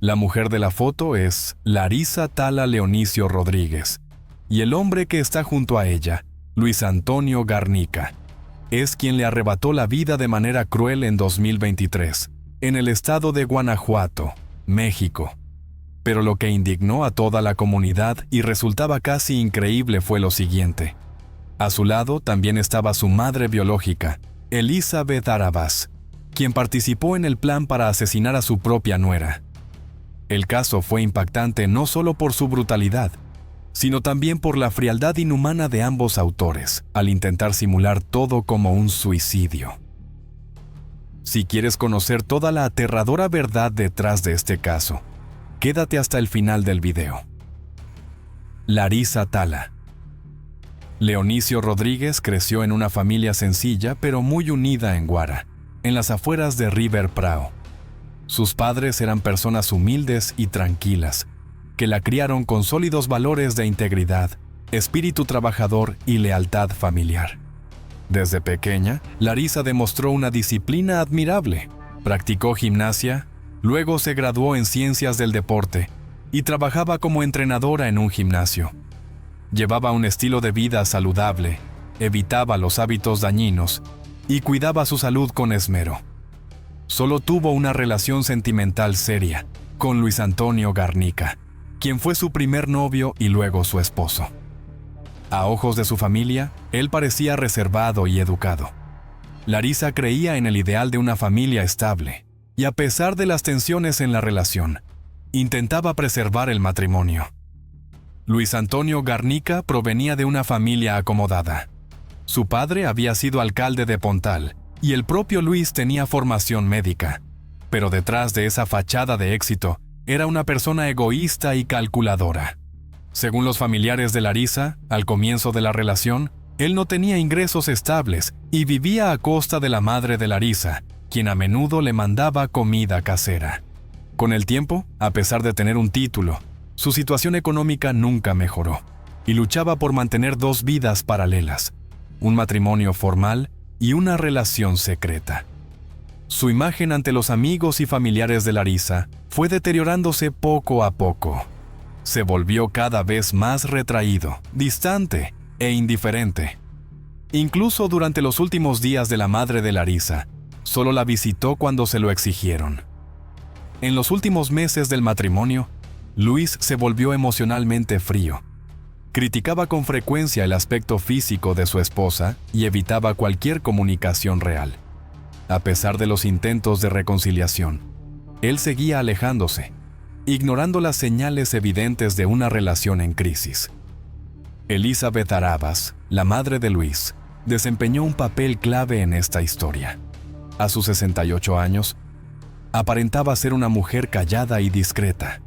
La mujer de la foto es Larisa Tala Leonicio Rodríguez, y el hombre que está junto a ella, Luis Antonio Garnica, es quien le arrebató la vida de manera cruel en 2023, en el estado de Guanajuato, México. Pero lo que indignó a toda la comunidad y resultaba casi increíble fue lo siguiente. A su lado también estaba su madre biológica, Elizabeth Arabás, quien participó en el plan para asesinar a su propia nuera. El caso fue impactante no solo por su brutalidad, sino también por la frialdad inhumana de ambos autores, al intentar simular todo como un suicidio. Si quieres conocer toda la aterradora verdad detrás de este caso, quédate hasta el final del video. Larisa Tala. Leonicio Rodríguez creció en una familia sencilla pero muy unida en Guara, en las afueras de River Prao. Sus padres eran personas humildes y tranquilas, que la criaron con sólidos valores de integridad, espíritu trabajador y lealtad familiar. Desde pequeña, Larisa demostró una disciplina admirable. Practicó gimnasia, luego se graduó en ciencias del deporte y trabajaba como entrenadora en un gimnasio. Llevaba un estilo de vida saludable, evitaba los hábitos dañinos y cuidaba su salud con esmero. Solo tuvo una relación sentimental seria con Luis Antonio Garnica, quien fue su primer novio y luego su esposo. A ojos de su familia, él parecía reservado y educado. Larisa creía en el ideal de una familia estable, y a pesar de las tensiones en la relación, intentaba preservar el matrimonio. Luis Antonio Garnica provenía de una familia acomodada. Su padre había sido alcalde de Pontal, y el propio Luis tenía formación médica, pero detrás de esa fachada de éxito, era una persona egoísta y calculadora. Según los familiares de Larisa, al comienzo de la relación, él no tenía ingresos estables y vivía a costa de la madre de Larisa, quien a menudo le mandaba comida casera. Con el tiempo, a pesar de tener un título, su situación económica nunca mejoró, y luchaba por mantener dos vidas paralelas, un matrimonio formal y una relación secreta. Su imagen ante los amigos y familiares de Larisa fue deteriorándose poco a poco. Se volvió cada vez más retraído, distante e indiferente. Incluso durante los últimos días de la madre de Larisa, solo la visitó cuando se lo exigieron. En los últimos meses del matrimonio, Luis se volvió emocionalmente frío. Criticaba con frecuencia el aspecto físico de su esposa y evitaba cualquier comunicación real. A pesar de los intentos de reconciliación, él seguía alejándose, ignorando las señales evidentes de una relación en crisis. Elizabeth Arabás, la madre de Luis, desempeñó un papel clave en esta historia. A sus 68 años, aparentaba ser una mujer callada y discreta,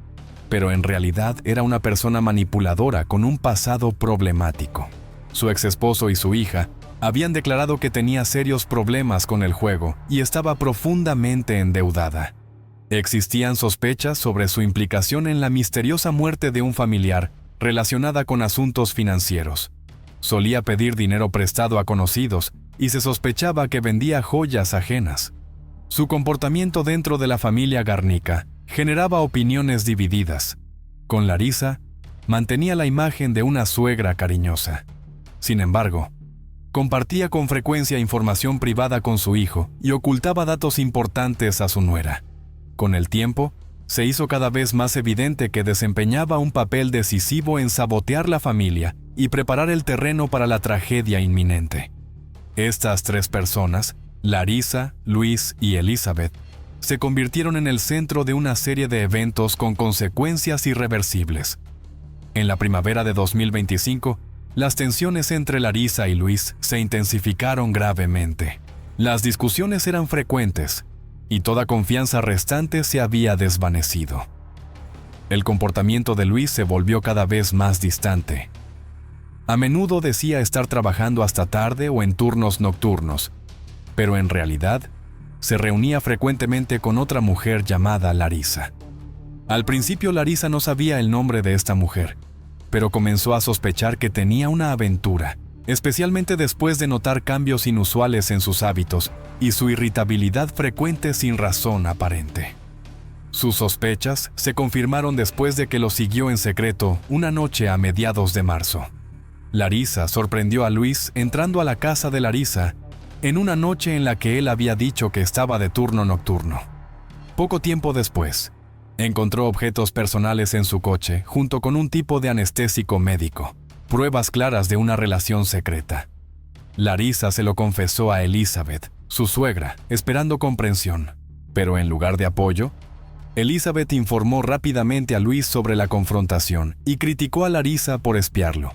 pero en realidad era una persona manipuladora con un pasado problemático. Su exesposo y su hija habían declarado que tenía serios problemas con el juego y estaba profundamente endeudada. Existían sospechas sobre su implicación en la misteriosa muerte de un familiar relacionada con asuntos financieros. Solía pedir dinero prestado a conocidos y se sospechaba que vendía joyas ajenas. Su comportamiento dentro de la familia Garnica generaba opiniones divididas. Con Larisa, mantenía la imagen de una suegra cariñosa. Sin embargo, compartía con frecuencia información privada con su hijo y ocultaba datos importantes a su nuera. Con el tiempo, se hizo cada vez más evidente que desempeñaba un papel decisivo en sabotear la familia y preparar el terreno para la tragedia inminente. Estas tres personas, Larisa, Luis y Elizabeth, se convirtieron en el centro de una serie de eventos con consecuencias irreversibles. En la primavera de 2025, las tensiones entre Larisa y Luis se intensificaron gravemente. Las discusiones eran frecuentes y toda confianza restante se había desvanecido. El comportamiento de Luis se volvió cada vez más distante. A menudo decía estar trabajando hasta tarde o en turnos nocturnos, pero en realidad se reunía frecuentemente con otra mujer llamada Larisa. Al principio Larisa no sabía el nombre de esta mujer, pero comenzó a sospechar que tenía una aventura, especialmente después de notar cambios inusuales en sus hábitos y su irritabilidad frecuente sin razón aparente. Sus sospechas se confirmaron después de que lo siguió en secreto una noche a mediados de marzo. Larisa sorprendió a Luis entrando a la casa de Larisa en una noche en la que él había dicho que estaba de turno nocturno. Poco tiempo después, encontró objetos personales en su coche junto con un tipo de anestésico médico, pruebas claras de una relación secreta. Larisa se lo confesó a Elizabeth, su suegra, esperando comprensión, pero en lugar de apoyo, Elizabeth informó rápidamente a Luis sobre la confrontación y criticó a Larisa por espiarlo.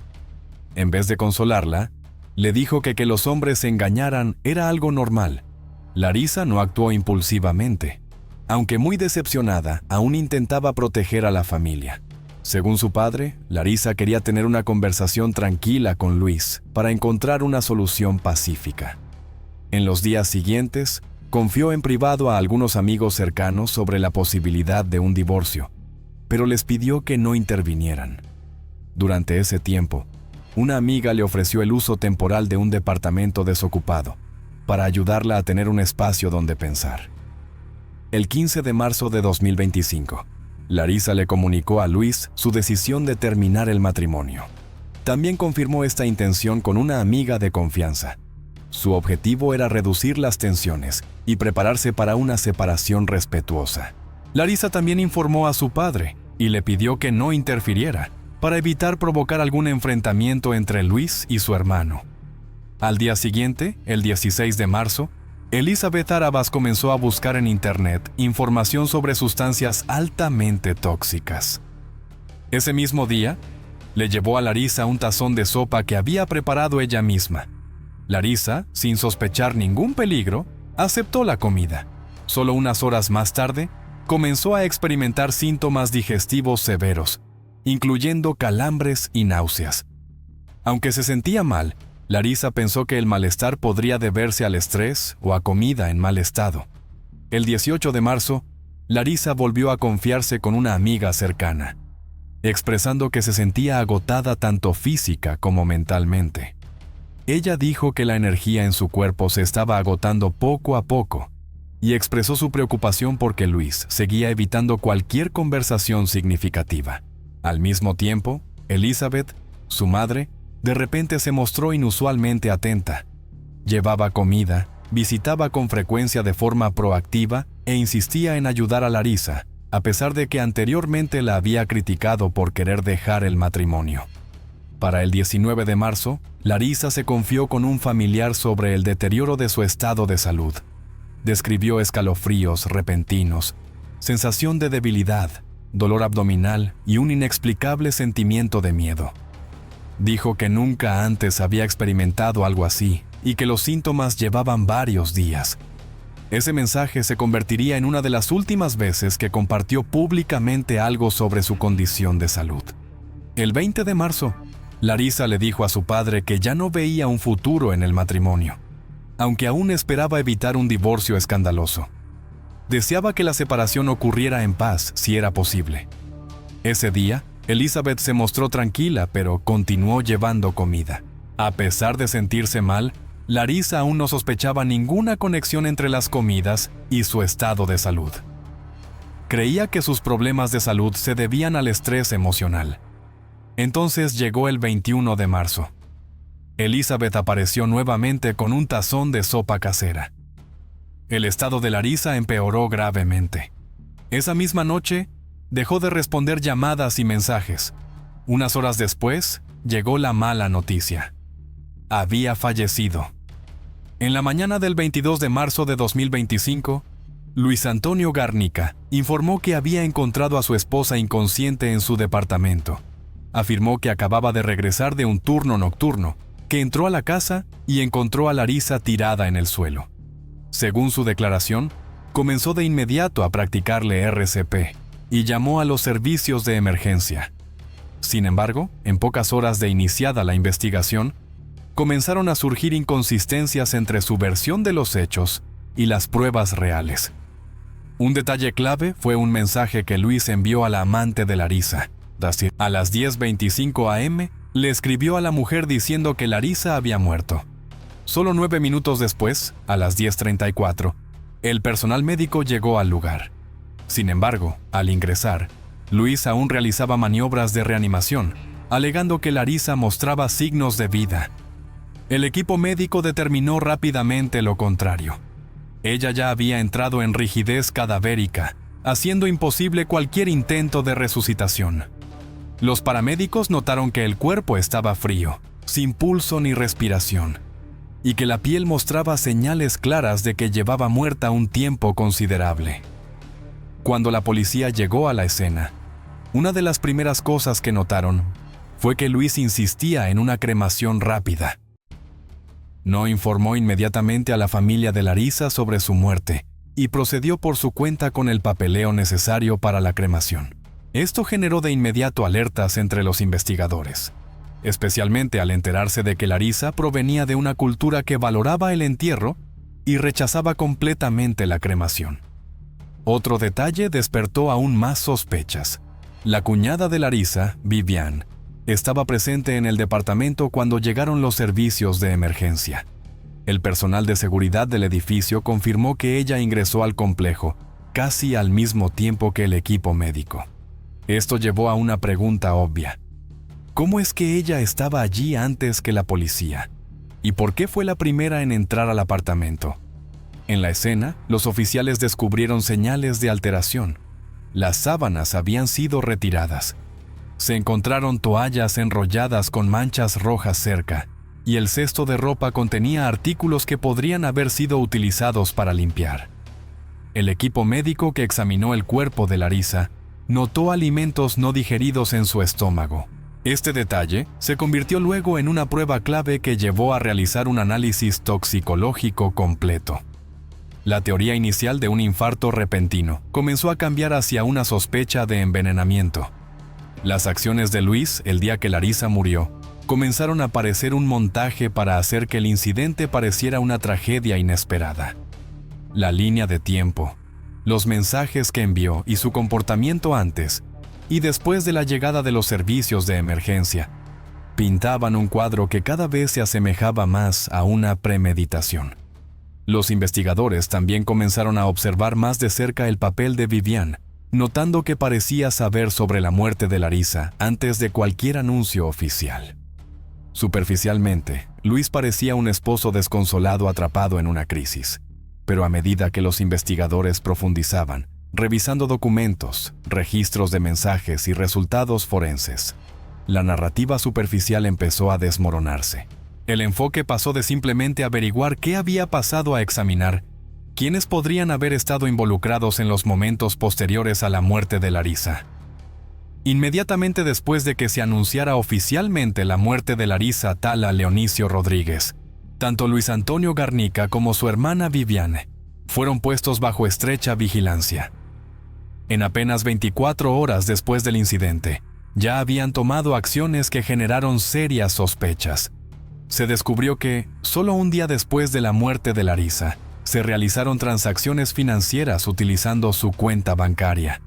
En vez de consolarla, le dijo que los hombres se engañaran era algo normal. Larisa no actuó impulsivamente. Aunque muy decepcionada, aún intentaba proteger a la familia. Según su padre, Larisa quería tener una conversación tranquila con Luis para encontrar una solución pacífica. En los días siguientes, confió en privado a algunos amigos cercanos sobre la posibilidad de un divorcio, pero les pidió que no intervinieran. Durante ese tiempo, una amiga le ofreció el uso temporal de un departamento desocupado para ayudarla a tener un espacio donde pensar. El 15 de marzo de 2025, Larisa le comunicó a Luis su decisión de terminar el matrimonio. También confirmó esta intención con una amiga de confianza. Su objetivo era reducir las tensiones y prepararse para una separación respetuosa. Larisa también informó a su padre y le pidió que no interfiriera para evitar provocar algún enfrentamiento entre Luis y su hermano. Al día siguiente, el 16 de marzo, Elizabeth Arabas comenzó a buscar en Internet información sobre sustancias altamente tóxicas. Ese mismo día, le llevó a Larisa un tazón de sopa que había preparado ella misma. Larisa, sin sospechar ningún peligro, aceptó la comida. Solo unas horas más tarde, comenzó a experimentar síntomas digestivos severos, incluyendo calambres y náuseas. Aunque se sentía mal, Larisa pensó que el malestar podría deberse al estrés o a comida en mal estado. El 18 de marzo, Larisa volvió a confiarse con una amiga cercana, expresando que se sentía agotada tanto física como mentalmente. Ella dijo que la energía en su cuerpo se estaba agotando poco a poco y expresó su preocupación porque Luis seguía evitando cualquier conversación significativa. Al mismo tiempo, Elizabeth, su madre, de repente se mostró inusualmente atenta. Llevaba comida, visitaba con frecuencia de forma proactiva e insistía en ayudar a Larisa, a pesar de que anteriormente la había criticado por querer dejar el matrimonio. Para el 19 de marzo, Larisa se confió con un familiar sobre el deterioro de su estado de salud. Describió escalofríos repentinos, sensación de debilidad, dolor abdominal y un inexplicable sentimiento de miedo. Dijo que nunca antes había experimentado algo así y que los síntomas llevaban varios días. Ese mensaje se convertiría en una de las últimas veces que compartió públicamente algo sobre su condición de salud. El 20 de marzo, Larisa le dijo a su padre que ya no veía un futuro en el matrimonio, aunque aún esperaba evitar un divorcio escandaloso. Deseaba que la separación ocurriera en paz si era posible. Ese día, Elizabeth se mostró tranquila, pero continuó llevando comida. A pesar de sentirse mal, Larisa aún no sospechaba ninguna conexión entre las comidas y su estado de salud. Creía que sus problemas de salud se debían al estrés emocional. Entonces llegó el 21 de marzo. Elizabeth apareció nuevamente con un tazón de sopa casera. El estado de Larisa empeoró gravemente. Esa misma noche, dejó de responder llamadas y mensajes. Unas horas después, llegó la mala noticia. Había fallecido. En la mañana del 22 de marzo de 2025, Luis Antonio Garnica informó que había encontrado a su esposa inconsciente en su departamento. Afirmó que acababa de regresar de un turno nocturno, que entró a la casa y encontró a Larisa tirada en el suelo. Según su declaración, comenzó de inmediato a practicarle RCP y llamó a los servicios de emergencia. Sin embargo, en pocas horas de iniciada la investigación, comenzaron a surgir inconsistencias entre su versión de los hechos y las pruebas reales. Un detalle clave fue un mensaje que Luis envió a la amante de Larisa. A las 10:25 am, le escribió a la mujer diciendo que Larisa había muerto. Solo 9 minutos después, a las 10:34, el personal médico llegó al lugar. Sin embargo, al ingresar, Luis aún realizaba maniobras de reanimación, alegando que Larisa mostraba signos de vida. El equipo médico determinó rápidamente lo contrario. Ella ya había entrado en rigidez cadavérica, haciendo imposible cualquier intento de resucitación. Los paramédicos notaron que el cuerpo estaba frío, sin pulso ni respiración, y que la piel mostraba señales claras de que llevaba muerta un tiempo considerable. Cuando la policía llegó a la escena, una de las primeras cosas que notaron fue que Luis insistía en una cremación rápida. No informó inmediatamente a la familia de Larisa sobre su muerte y procedió por su cuenta con el papeleo necesario para la cremación. Esto generó de inmediato alertas entre los investigadores, especialmente al enterarse de que Larisa provenía de una cultura que valoraba el entierro y rechazaba completamente la cremación. Otro detalle despertó aún más sospechas. La cuñada de Larisa, Vivian, estaba presente en el departamento cuando llegaron los servicios de emergencia. El personal de seguridad del edificio confirmó que ella ingresó al complejo casi al mismo tiempo que el equipo médico. Esto llevó a una pregunta obvia. ¿Cómo es que ella estaba allí antes que la policía? ¿Y por qué fue la primera en entrar al apartamento? En la escena, los oficiales descubrieron señales de alteración. Las sábanas habían sido retiradas. Se encontraron toallas enrolladas con manchas rojas cerca, y el cesto de ropa contenía artículos que podrían haber sido utilizados para limpiar. El equipo médico que examinó el cuerpo de Larisa notó alimentos no digeridos en su estómago. Este detalle se convirtió luego en una prueba clave que llevó a realizar un análisis toxicológico completo. La teoría inicial de un infarto repentino comenzó a cambiar hacia una sospecha de envenenamiento. Las acciones de Luis el día que Larisa murió comenzaron a parecer un montaje para hacer que el incidente pareciera una tragedia inesperada. La línea de tiempo, los mensajes que envió y su comportamiento antes y después de la llegada de los servicios de emergencia pintaban un cuadro que cada vez se asemejaba más a una premeditación. Los investigadores también comenzaron a observar más de cerca el papel de Vivian, notando que parecía saber sobre la muerte de Larisa antes de cualquier anuncio oficial. Superficialmente, Luis parecía un esposo desconsolado atrapado en una crisis, pero a medida que los investigadores profundizaban, revisando documentos, registros de mensajes y resultados forenses, la narrativa superficial empezó a desmoronarse. El enfoque pasó de simplemente averiguar qué había pasado a examinar quiénes podrían haber estado involucrados en los momentos posteriores a la muerte de Larisa. Inmediatamente después de que se anunciara oficialmente la muerte de Larisa Tala Leonicio Rodríguez, tanto Luis Antonio Garnica como su hermana Vivian fueron puestos bajo estrecha vigilancia. En apenas 24 horas después del incidente, ya habían tomado acciones que generaron serias sospechas. Se descubrió que, solo un día después de la muerte de Larisa, se realizaron transacciones financieras utilizando su cuenta bancaria.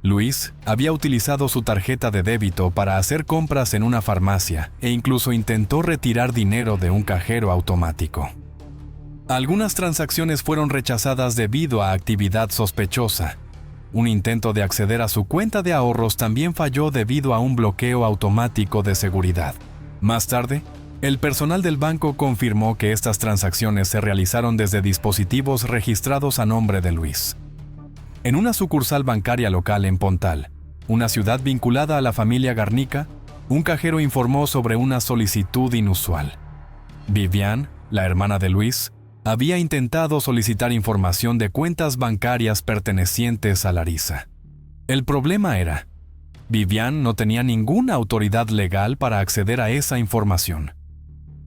Luis había utilizado su tarjeta de débito para hacer compras en una farmacia e incluso intentó retirar dinero de un cajero automático. Algunas transacciones fueron rechazadas debido a actividad sospechosa. Un intento de acceder a su cuenta de ahorros también falló debido a un bloqueo automático de seguridad. Más tarde, el personal del banco confirmó que estas transacciones se realizaron desde dispositivos registrados a nombre de Luis. En una sucursal bancaria local en Pontal, una ciudad vinculada a la familia Garnica, un cajero informó sobre una solicitud inusual. Vivian, la hermana de Luis, había intentado solicitar información de cuentas bancarias pertenecientes a Larisa. El problema era, Vivian no tenía ninguna autoridad legal para acceder a esa información.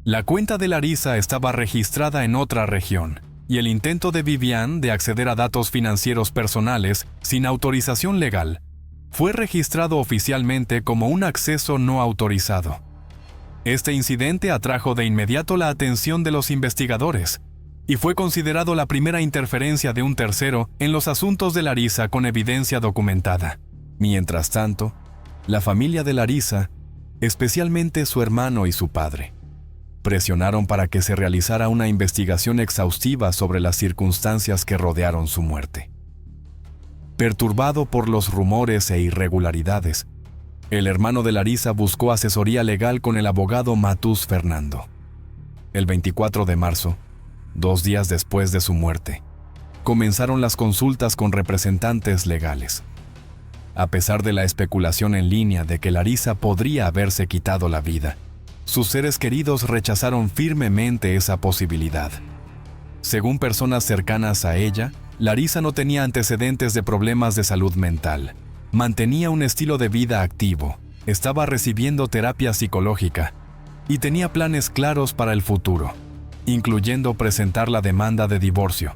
La cuenta de Larisa estaba registrada en otra región, y el intento de Vivian de acceder a datos financieros personales sin autorización legal fue registrado oficialmente como un acceso no autorizado. Este incidente atrajo de inmediato la atención de los investigadores y fue considerado la primera interferencia de un tercero en los asuntos de Larisa con evidencia documentada. Mientras tanto, la familia de Larisa, especialmente su hermano y su padre, presionaron para que se realizara una investigación exhaustiva sobre las circunstancias que rodearon su muerte. perturbado por los rumores e irregularidades. El hermano de Larisa buscó asesoría legal con el abogado Matus Fernando. El 24 de marzo, 2 días después de su muerte, comenzaron las consultas con representantes legales. A pesar de la especulación en línea de que Larisa podría haberse quitado la vida, sus seres queridos rechazaron firmemente esa posibilidad. Según personas cercanas a ella, Larisa no tenía antecedentes de problemas de salud mental. Mantenía un estilo de vida activo, estaba recibiendo terapia psicológica y tenía planes claros para el futuro, incluyendo presentar la demanda de divorcio.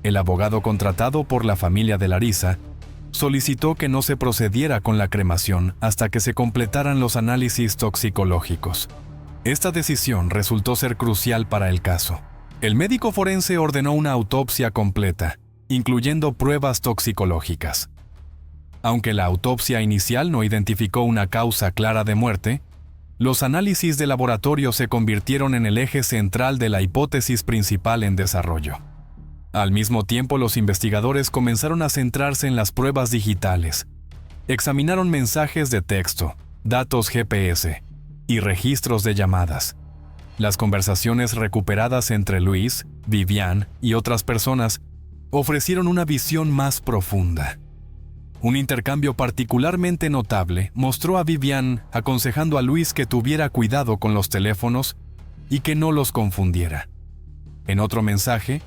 El abogado contratado por la familia de Larisa solicitó que no se procediera con la cremación hasta que se completaran los análisis toxicológicos. Esta decisión resultó ser crucial para el caso. El médico forense ordenó una autopsia completa, incluyendo pruebas toxicológicas. Aunque la autopsia inicial no identificó una causa clara de muerte, los análisis de laboratorio se convirtieron en el eje central de la hipótesis principal en desarrollo. Al mismo tiempo, los investigadores comenzaron a centrarse en las pruebas digitales. Examinaron mensajes de texto, datos GPS y registros de llamadas. Las conversaciones recuperadas entre Luis, Vivian y otras personas ofrecieron una visión más profunda. Un intercambio particularmente notable mostró a Vivian aconsejando a Luis que tuviera cuidado con los teléfonos y que no los confundiera. En otro mensaje,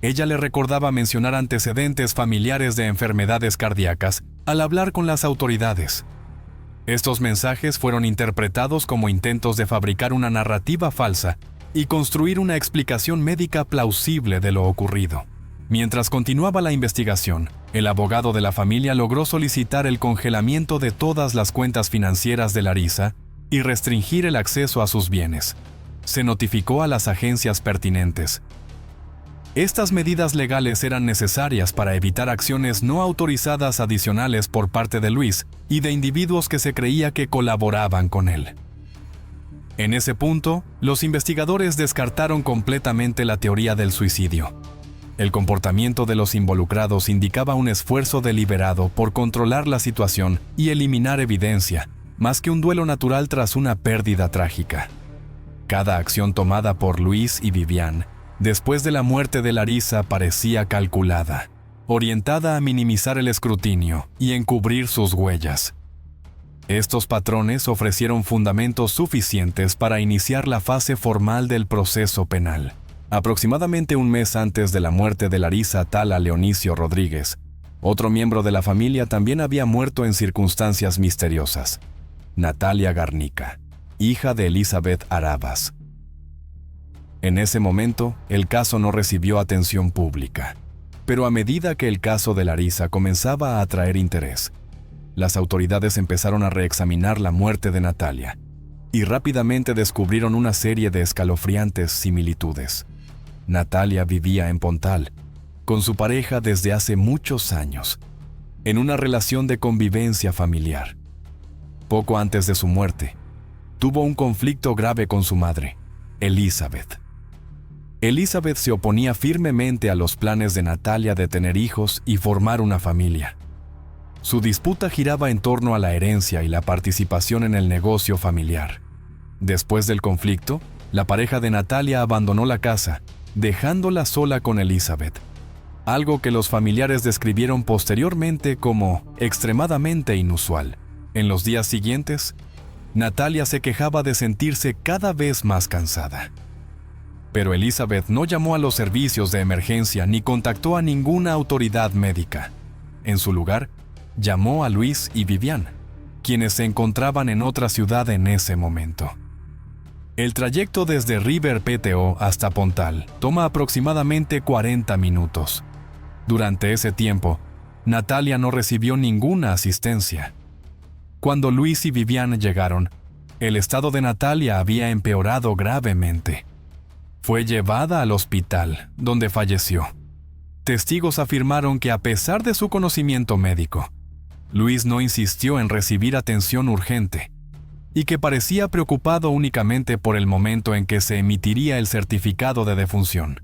ella le recordaba mencionar antecedentes familiares de enfermedades cardíacas al hablar con las autoridades. Estos mensajes fueron interpretados como intentos de fabricar una narrativa falsa y construir una explicación médica plausible de lo ocurrido. Mientras continuaba la investigación, el abogado de la familia logró solicitar el congelamiento de todas las cuentas financieras de Larisa y restringir el acceso a sus bienes. Se notificó a las agencias pertinentes. Estas medidas legales eran necesarias para evitar acciones no autorizadas adicionales por parte de Luis y de individuos que se creía que colaboraban con él. En ese punto, los investigadores descartaron completamente la teoría del suicidio. El comportamiento de los involucrados indicaba un esfuerzo deliberado por controlar la situación y eliminar evidencia, más que un duelo natural tras una pérdida trágica. Cada acción tomada por Luis y Vivian después de la muerte de Larisa parecía calculada, orientada a minimizar el escrutinio y encubrir sus huellas. Estos patrones ofrecieron fundamentos suficientes para iniciar la fase formal del proceso penal. Aproximadamente un mes antes de la muerte de Larisa Tala Leonicio Rodríguez, otro miembro de la familia también había muerto en circunstancias misteriosas: Natalia Garnica, hija de Elizabeth Arabas. En ese momento, el caso no recibió atención pública, pero a medida que el caso de Larisa comenzaba a atraer interés, las autoridades empezaron a reexaminar la muerte de Natalia y rápidamente descubrieron una serie de escalofriantes similitudes. Natalia vivía en Pontal, con su pareja desde hace muchos años, en una relación de convivencia familiar. Poco antes de su muerte, tuvo un conflicto grave con su madre, Elizabeth. Elizabeth se oponía firmemente a los planes de Natalia de tener hijos y formar una familia. Su disputa giraba en torno a la herencia y la participación en el negocio familiar. Después del conflicto, la pareja de Natalia abandonó la casa, dejándola sola con Elizabeth, algo que los familiares describieron posteriormente como extremadamente inusual. En los días siguientes, Natalia se quejaba de sentirse cada vez más cansada. Pero Elizabeth no llamó a los servicios de emergencia ni contactó a ninguna autoridad médica. En su lugar, llamó a Luis y Vivian, quienes se encontraban en otra ciudad en ese momento. El trayecto desde River PTO hasta Pontal toma aproximadamente 40 minutos. Durante ese tiempo, Natalia no recibió ninguna asistencia. Cuando Luis y Vivian llegaron, el estado de Natalia había empeorado gravemente. Fue llevada al hospital, donde falleció. Testigos afirmaron que a pesar de su conocimiento médico, Luis no insistió en recibir atención urgente y que parecía preocupado únicamente por el momento en que se emitiría el certificado de defunción.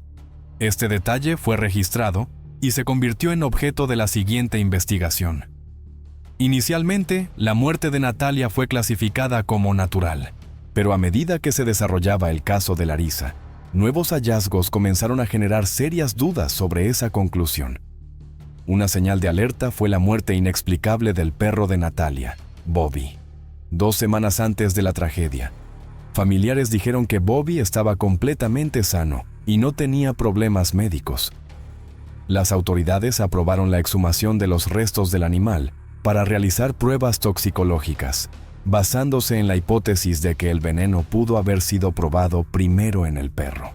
Este detalle fue registrado y se convirtió en objeto de la siguiente investigación. Inicialmente, la muerte de Natalia fue clasificada como natural, pero a medida que se desarrollaba el caso de Larisa, nuevos hallazgos comenzaron a generar serias dudas sobre esa conclusión. Una señal de alerta fue la muerte inexplicable del perro de Natalia, Bobby, 2 semanas antes de la tragedia. Familiares dijeron que Bobby estaba completamente sano y no tenía problemas médicos. Las autoridades aprobaron la exhumación de los restos del animal para realizar pruebas toxicológicas, basándose en la hipótesis de que el veneno pudo haber sido probado primero en el perro.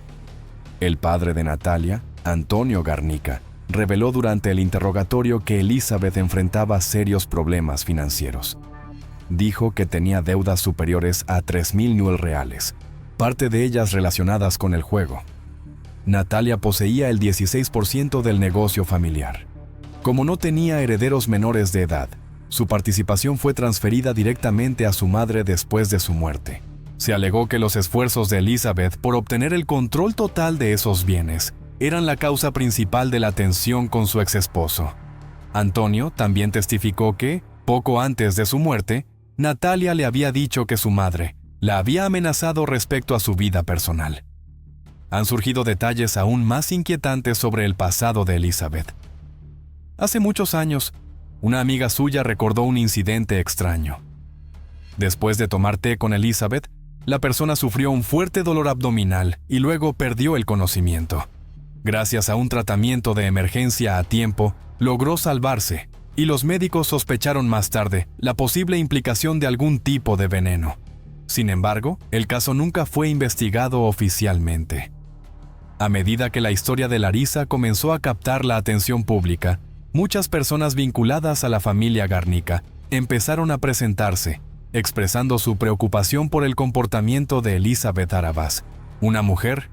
El padre de Natalia, Antonio Garnica, reveló durante el interrogatorio que Elizabeth enfrentaba serios problemas financieros. Dijo que tenía deudas superiores a 3,000 ñuel reales, parte de ellas relacionadas con el juego. Natalia poseía el 16% del negocio familiar. Como no tenía herederos menores de edad, su participación fue transferida directamente a su madre después de su muerte. Se alegó que los esfuerzos de Elizabeth por obtener el control total de esos bienes eran la causa principal de la tensión con su exesposo. Antonio también testificó que, poco antes de su muerte, Natalia le había dicho que su madre la había amenazado respecto a su vida personal. Han surgido detalles aún más inquietantes sobre el pasado de Elizabeth. Hace muchos años, una amiga suya recordó un incidente extraño. Después de tomar té con Elizabeth, la persona sufrió un fuerte dolor abdominal y luego perdió el conocimiento. Gracias a un tratamiento de emergencia a tiempo, logró salvarse, y los médicos sospecharon más tarde la posible implicación de algún tipo de veneno. Sin embargo, el caso nunca fue investigado oficialmente. A medida que la historia de Larisa comenzó a captar la atención pública, muchas personas vinculadas a la familia Garnica empezaron a presentarse, expresando su preocupación por el comportamiento de Elizabeth Arabás. Una mujer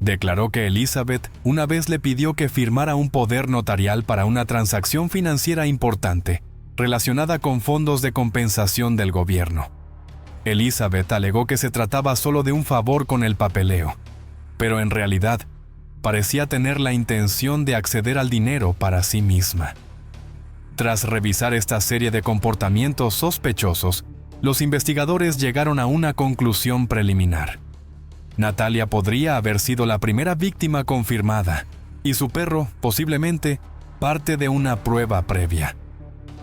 declaró que Elizabeth una vez le pidió que firmara un poder notarial para una transacción financiera importante, relacionada con fondos de compensación del gobierno. Elizabeth alegó que se trataba solo de un favor con el papeleo, pero en realidad parecía tener la intención de acceder al dinero para sí misma. Tras revisar esta serie de comportamientos sospechosos, los investigadores llegaron a una conclusión preliminar. Natalia podría haber sido la primera víctima confirmada, y su perro, posiblemente, parte de una prueba previa.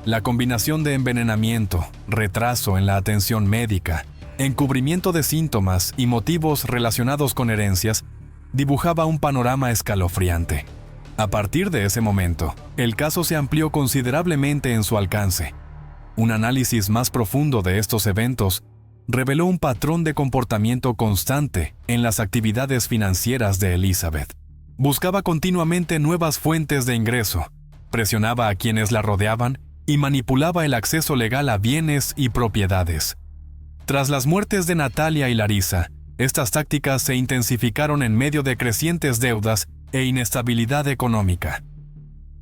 La combinación de envenenamiento, retraso en la atención médica, encubrimiento de síntomas y motivos relacionados con herencias dibujaba un panorama escalofriante. A partir de ese momento, el caso se amplió considerablemente en su alcance. Un análisis más profundo de estos eventos reveló un patrón de comportamiento constante en las actividades financieras de Elizabeth. Buscaba continuamente nuevas fuentes de ingreso, presionaba a quienes la rodeaban y manipulaba el acceso legal a bienes y propiedades. Tras las muertes de Natalia y Larisa, estas tácticas se intensificaron en medio de crecientes deudas e inestabilidad económica.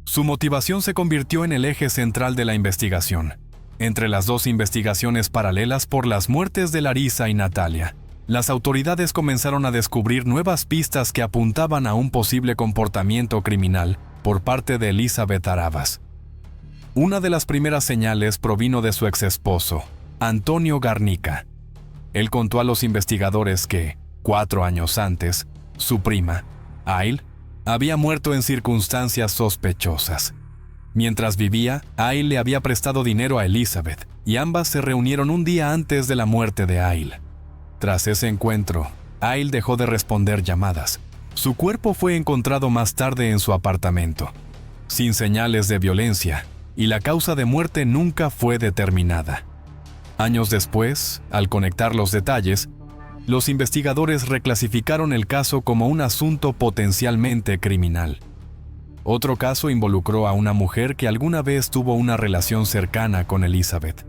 Su motivación se convirtió en el eje central de la investigación. Entre las 2 investigaciones paralelas por las muertes de Larisa y Natalia, las autoridades comenzaron a descubrir nuevas pistas que apuntaban a un posible comportamiento criminal por parte de Elizabeth Arabás. Una de las primeras señales provino de su exesposo, Antonio Garnica. Él contó a los investigadores que, 4 años antes, su prima, Ail, había muerto en circunstancias sospechosas. Mientras vivía, Ail le había prestado dinero a Elizabeth, y ambas se reunieron un día antes de la muerte de Ail. Tras ese encuentro, Ail dejó de responder llamadas. Su cuerpo fue encontrado más tarde en su apartamento, sin señales de violencia, y la causa de muerte nunca fue determinada. Años después, al conectar los detalles, los investigadores reclasificaron el caso como un asunto potencialmente criminal. Otro caso involucró a una mujer que alguna vez tuvo una relación cercana con Elizabeth.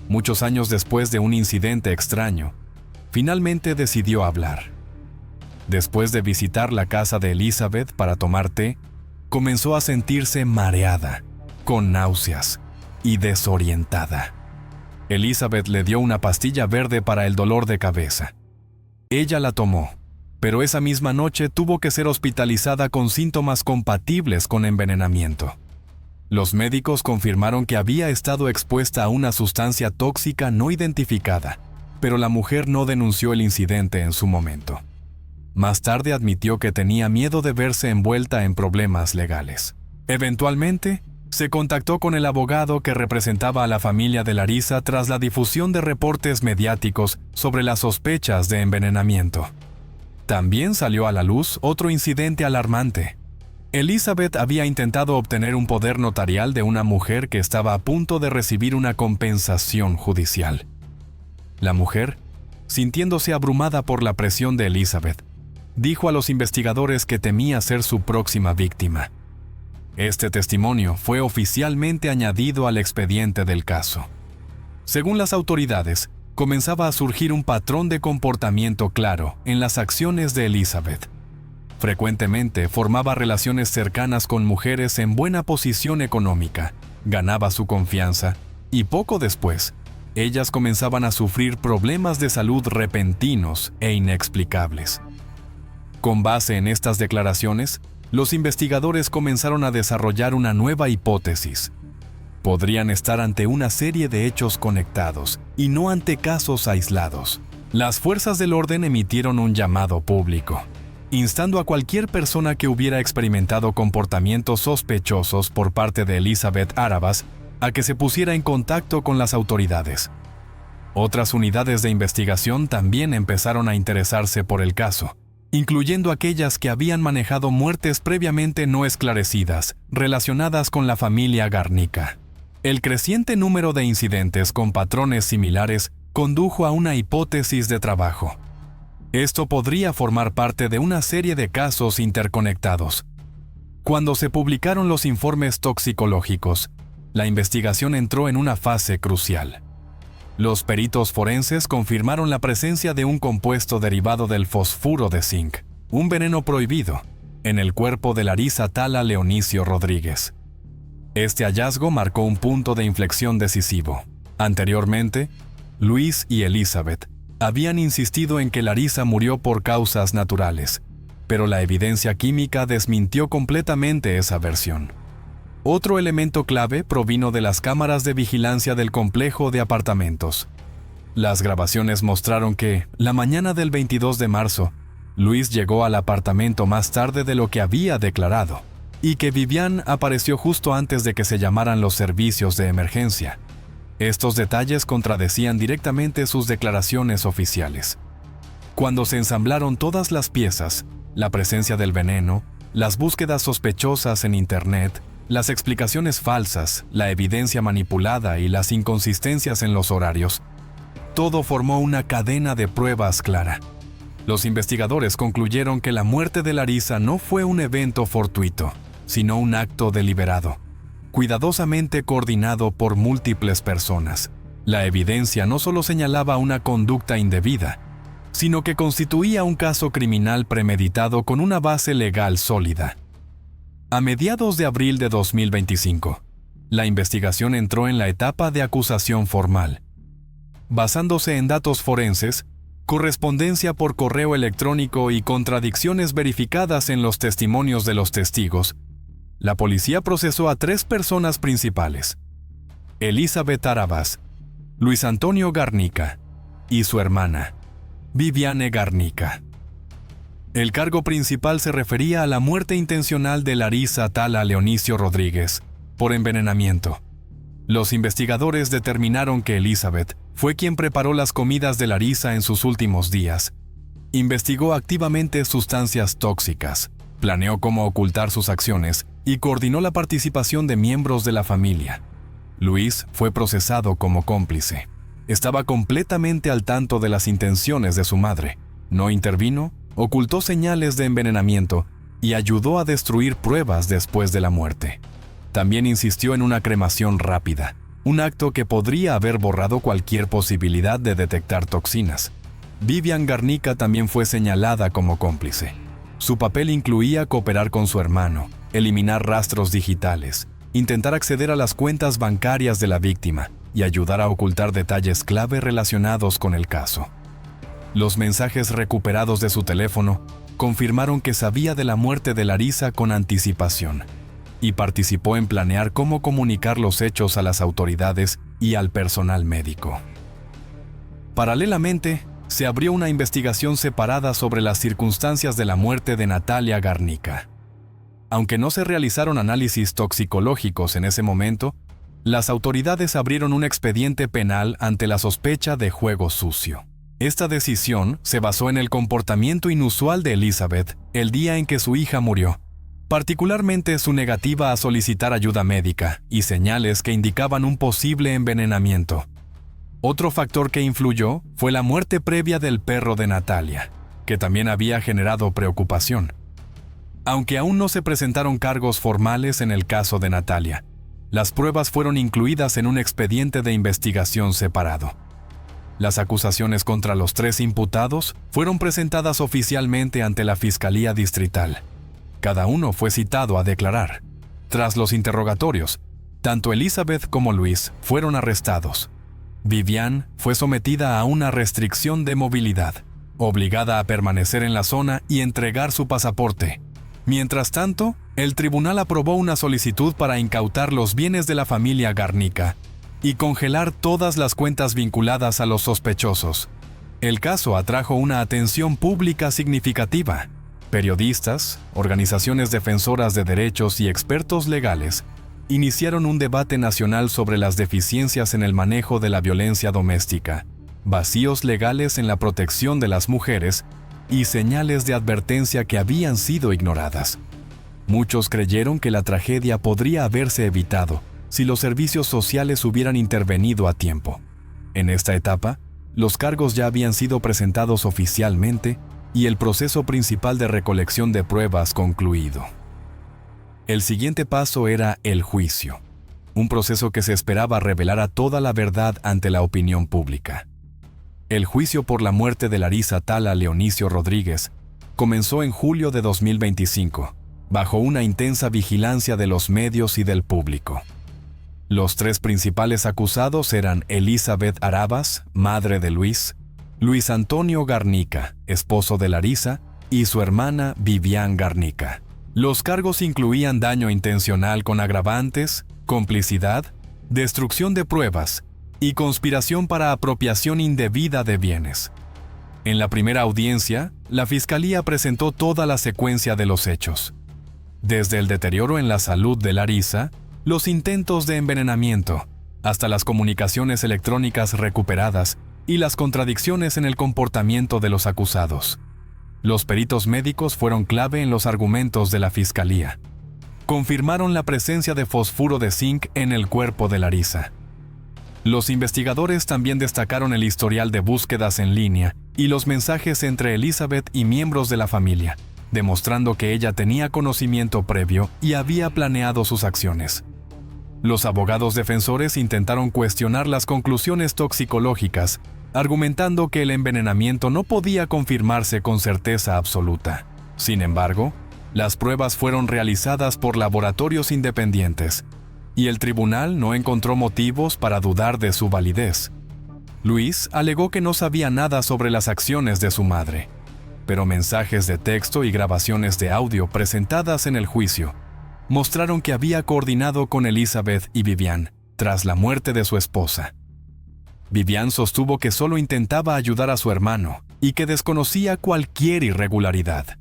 Muchos años después de un incidente extraño, finalmente decidió hablar. Después de visitar la casa de Elizabeth para tomar té, comenzó a sentirse mareada, con náuseas y desorientada. Elizabeth le dio una pastilla verde para el dolor de cabeza. Ella la tomó, pero esa misma noche tuvo que ser hospitalizada con síntomas compatibles con envenenamiento. Los médicos confirmaron que había estado expuesta a una sustancia tóxica no identificada, pero la mujer no denunció el incidente en su momento. Más tarde admitió que tenía miedo de verse envuelta en problemas legales. Eventualmente, se contactó con el abogado que representaba a la familia de Larissa tras la difusión de reportes mediáticos sobre las sospechas de envenenamiento. También salió a la luz otro incidente alarmante. Elizabeth había intentado obtener un poder notarial de una mujer que estaba a punto de recibir una compensación judicial. La mujer, sintiéndose abrumada por la presión de Elizabeth, dijo a los investigadores que temía ser su próxima víctima. Este testimonio fue oficialmente añadido al expediente del caso. Según las autoridades, comenzaba a surgir un patrón de comportamiento claro en las acciones de Elizabeth. Frecuentemente formaba relaciones cercanas con mujeres en buena posición económica, ganaba su confianza y poco después, ellas comenzaban a sufrir problemas de salud repentinos e inexplicables. Con base en estas declaraciones, los investigadores comenzaron a desarrollar una nueva hipótesis. Podrían estar ante una serie de hechos conectados y no ante casos aislados. Las fuerzas del orden emitieron un llamado público, instando a cualquier persona que hubiera experimentado comportamientos sospechosos por parte de Elizabeth Arabas a que se pusiera en contacto con las autoridades. Otras unidades de investigación también empezaron a interesarse por el caso, incluyendo aquellas que habían manejado muertes previamente no esclarecidas relacionadas con la familia Garnica. El creciente número de incidentes con patrones similares condujo a una hipótesis de trabajo. Esto podría formar parte de una serie de casos interconectados. Cuando se publicaron los informes toxicológicos, la investigación entró en una fase crucial. Los peritos forenses confirmaron la presencia de un compuesto derivado del fosfuro de zinc, un veneno prohibido, en el cuerpo de Larissa Tala Leonicio Rodríguez. Este hallazgo marcó un punto de inflexión decisivo. Anteriormente, Luis y Elizabeth habían insistido en que Larissa murió por causas naturales, pero la evidencia química desmintió completamente esa versión. Otro elemento clave provino de las cámaras de vigilancia del complejo de apartamentos. Las grabaciones mostraron que, la mañana del 22 de marzo, Luis llegó al apartamento más tarde de lo que había declarado, y que Vivian apareció justo antes de que se llamaran los servicios de emergencia. Estos detalles contradecían directamente sus declaraciones oficiales. Cuando se ensamblaron todas las piezas, la presencia del veneno, las búsquedas sospechosas en Internet, las explicaciones falsas, la evidencia manipulada y las inconsistencias en los horarios, todo formó una cadena de pruebas clara. Los investigadores concluyeron que la muerte de Larissa no fue un evento fortuito, sino un acto deliberado, cuidadosamente coordinado por múltiples personas. La evidencia no solo señalaba una conducta indebida, sino que constituía un caso criminal premeditado con una base legal sólida. A mediados de abril de 2025, la investigación entró en la etapa de acusación formal. Basándose en datos forenses, correspondencia por correo electrónico y contradicciones verificadas en los testimonios de los testigos, la policía procesó a 3 personas principales: Elizabeth Arabas, Luis Antonio Garnica y su hermana, Viviane Garnica. El cargo principal se refería a la muerte intencional de Larissa Tala Leonicio Rodríguez por envenenamiento. Los investigadores determinaron que Elizabeth fue quien preparó las comidas de Larissa en sus últimos días. Investigó activamente sustancias tóxicas, planeó cómo ocultar sus acciones y coordinó la participación de miembros de la familia. Luis fue procesado como cómplice. Estaba completamente al tanto de las intenciones de su madre. No intervino, ocultó señales de envenenamiento y ayudó a destruir pruebas después de la muerte. También insistió en una cremación rápida, un acto que podría haber borrado cualquier posibilidad de detectar toxinas. Vivian Garnica también fue señalada como cómplice. Su papel incluía cooperar con su hermano, eliminar rastros digitales, intentar acceder a las cuentas bancarias de la víctima y ayudar a ocultar detalles clave relacionados con el caso. Los mensajes recuperados de su teléfono confirmaron que sabía de la muerte de Larisa con anticipación y participó en planear cómo comunicar los hechos a las autoridades y al personal médico. Paralelamente, se abrió una investigación separada sobre las circunstancias de la muerte de Natalia Garnica. Aunque no se realizaron análisis toxicológicos en ese momento, las autoridades abrieron un expediente penal ante la sospecha de juego sucio. Esta decisión se basó en el comportamiento inusual de Elizabeth el día en que su hija murió, particularmente su negativa a solicitar ayuda médica y señales que indicaban un posible envenenamiento. Otro factor que influyó fue la muerte previa del perro de Natalia, que también había generado preocupación. Aunque aún no se presentaron cargos formales en el caso de Natalia, las pruebas fueron incluidas en un expediente de investigación separado. Las acusaciones contra los 3 imputados fueron presentadas oficialmente ante la Fiscalía Distrital. Cada uno fue citado a declarar. Tras los interrogatorios, tanto Elizabeth como Luis fueron arrestados. Vivian fue sometida a una restricción de movilidad, obligada a permanecer en la zona y entregar su pasaporte. Mientras tanto, el tribunal aprobó una solicitud para incautar los bienes de la familia Garnica y congelar todas las cuentas vinculadas a los sospechosos. El caso atrajo una atención pública significativa. Periodistas, organizaciones defensoras de derechos y expertos legales iniciaron un debate nacional sobre las deficiencias en el manejo de la violencia doméstica, vacíos legales en la protección de las mujeres y señales de advertencia que habían sido ignoradas. Muchos creyeron que la tragedia podría haberse evitado si los servicios sociales hubieran intervenido a tiempo. En esta etapa, los cargos ya habían sido presentados oficialmente y el proceso principal de recolección de pruebas concluido. El siguiente paso era el juicio, un proceso que se esperaba revelara toda la verdad ante la opinión pública. El juicio por la muerte de Larisa Tala Leonicio Rodríguez comenzó en julio de 2025, bajo una intensa vigilancia de los medios y del público. Los 3 principales acusados eran Elizabeth Arabas, madre de Luis, Luis Antonio Garnica, esposo de Larisa, y su hermana Vivian Garnica. Los cargos incluían daño intencional con agravantes, complicidad, destrucción de pruebas y conspiración para apropiación indebida de bienes. En la primera audiencia, la Fiscalía presentó toda la secuencia de los hechos. Desde el deterioro en la salud de Larisa, los intentos de envenenamiento, hasta las comunicaciones electrónicas recuperadas y las contradicciones en el comportamiento de los acusados. Los peritos médicos fueron clave en los argumentos de la Fiscalía. Confirmaron la presencia de fosfuro de zinc en el cuerpo de Larisa. Los investigadores también destacaron el historial de búsquedas en línea y los mensajes entre Elizabeth y miembros de la familia, demostrando que ella tenía conocimiento previo y había planeado sus acciones. Los abogados defensores intentaron cuestionar las conclusiones toxicológicas, argumentando que el envenenamiento no podía confirmarse con certeza absoluta. Sin embargo, las pruebas fueron realizadas por laboratorios independientes, y el tribunal no encontró motivos para dudar de su validez. Luis alegó que no sabía nada sobre las acciones de su madre, pero mensajes de texto y grabaciones de audio presentadas en el juicio mostraron que había coordinado con Elizabeth y Vivian tras la muerte de su esposa. Vivian sostuvo que solo intentaba ayudar a su hermano y que desconocía cualquier irregularidad.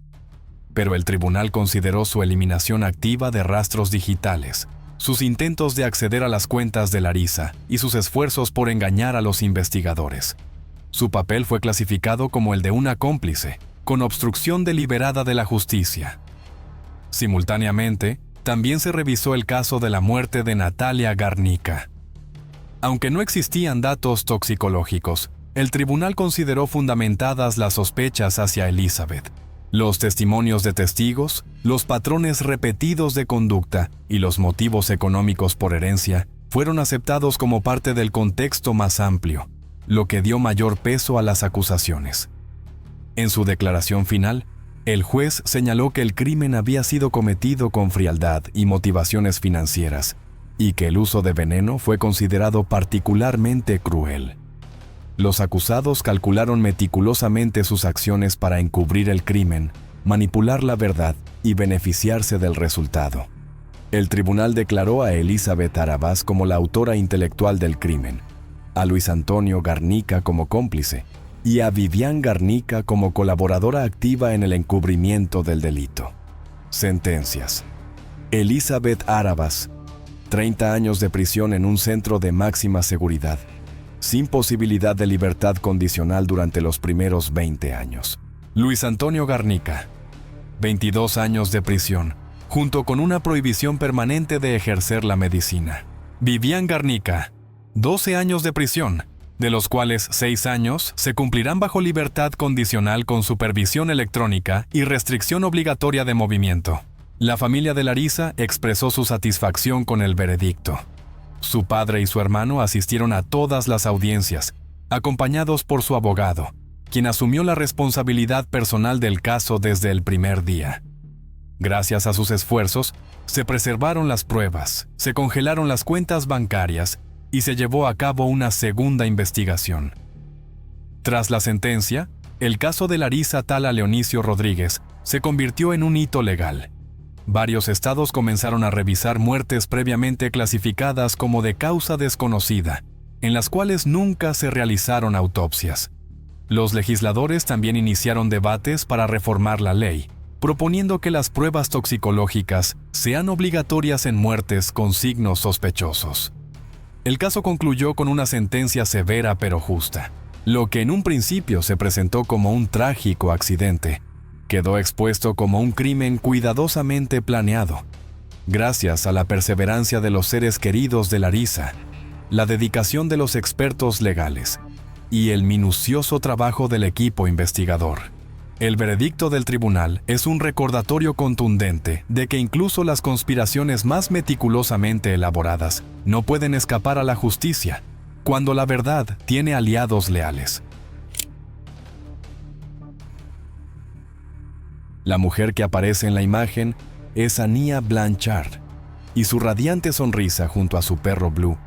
Pero el tribunal consideró su eliminación activa de rastros digitales, sus intentos de acceder a las cuentas de Larisa y sus esfuerzos por engañar a los investigadores. Su papel fue clasificado como el de una cómplice, con obstrucción deliberada de la justicia. Simultáneamente, también se revisó el caso de la muerte de Natalia Garnica. Aunque no existían datos toxicológicos, el tribunal consideró fundamentadas las sospechas hacia Elizabeth. Los testimonios de testigos, los patrones repetidos de conducta y los motivos económicos por herencia fueron aceptados como parte del contexto más amplio, lo que dio mayor peso a las acusaciones. En su declaración final, el juez señaló que el crimen había sido cometido con frialdad y motivaciones financieras, y que el uso de veneno fue considerado particularmente cruel. Los acusados calcularon meticulosamente sus acciones para encubrir el crimen, manipular la verdad y beneficiarse del resultado. El tribunal declaró a Elizabeth Arabas como la autora intelectual del crimen, a Luis Antonio Garnica como cómplice y a Vivian Garnica como colaboradora activa en el encubrimiento del delito. Sentencias. Elizabeth Arabas, 30 años de prisión en un centro de máxima seguridad, sin posibilidad de libertad condicional durante los primeros 20 años. Luis Antonio Garnica, 22 años de prisión, junto con una prohibición permanente de ejercer la medicina. Vivian Garnica, 12 años de prisión, de los cuales 6 años se cumplirán bajo libertad condicional con supervisión electrónica y restricción obligatoria de movimiento. La familia de Larissa expresó su satisfacción con el veredicto. Su padre y su hermano asistieron a todas las audiencias, acompañados por su abogado, quien asumió la responsabilidad personal del caso desde el primer día. Gracias a sus esfuerzos, se preservaron las pruebas, se congelaron las cuentas bancarias y se llevó a cabo una segunda investigación. Tras la sentencia, el caso de Larissa Tala Leonicio Rodríguez se convirtió en un hito legal. Varios estados comenzaron a revisar muertes previamente clasificadas como de causa desconocida, en las cuales nunca se realizaron autopsias. Los legisladores también iniciaron debates para reformar la ley, proponiendo que las pruebas toxicológicas sean obligatorias en muertes con signos sospechosos. El caso concluyó con una sentencia severa pero justa. Lo que en un principio se presentó como un trágico accidente, quedó expuesto como un crimen cuidadosamente planeado. Gracias a la perseverancia de los seres queridos de Larissa, la dedicación de los expertos legales y el minucioso trabajo del equipo investigador. El veredicto del tribunal es un recordatorio contundente de que incluso las conspiraciones más meticulosamente elaboradas no pueden escapar a la justicia, cuando la verdad tiene aliados leales. La mujer que aparece en la imagen es Ania Blanchard, y su radiante sonrisa junto a su perro Blue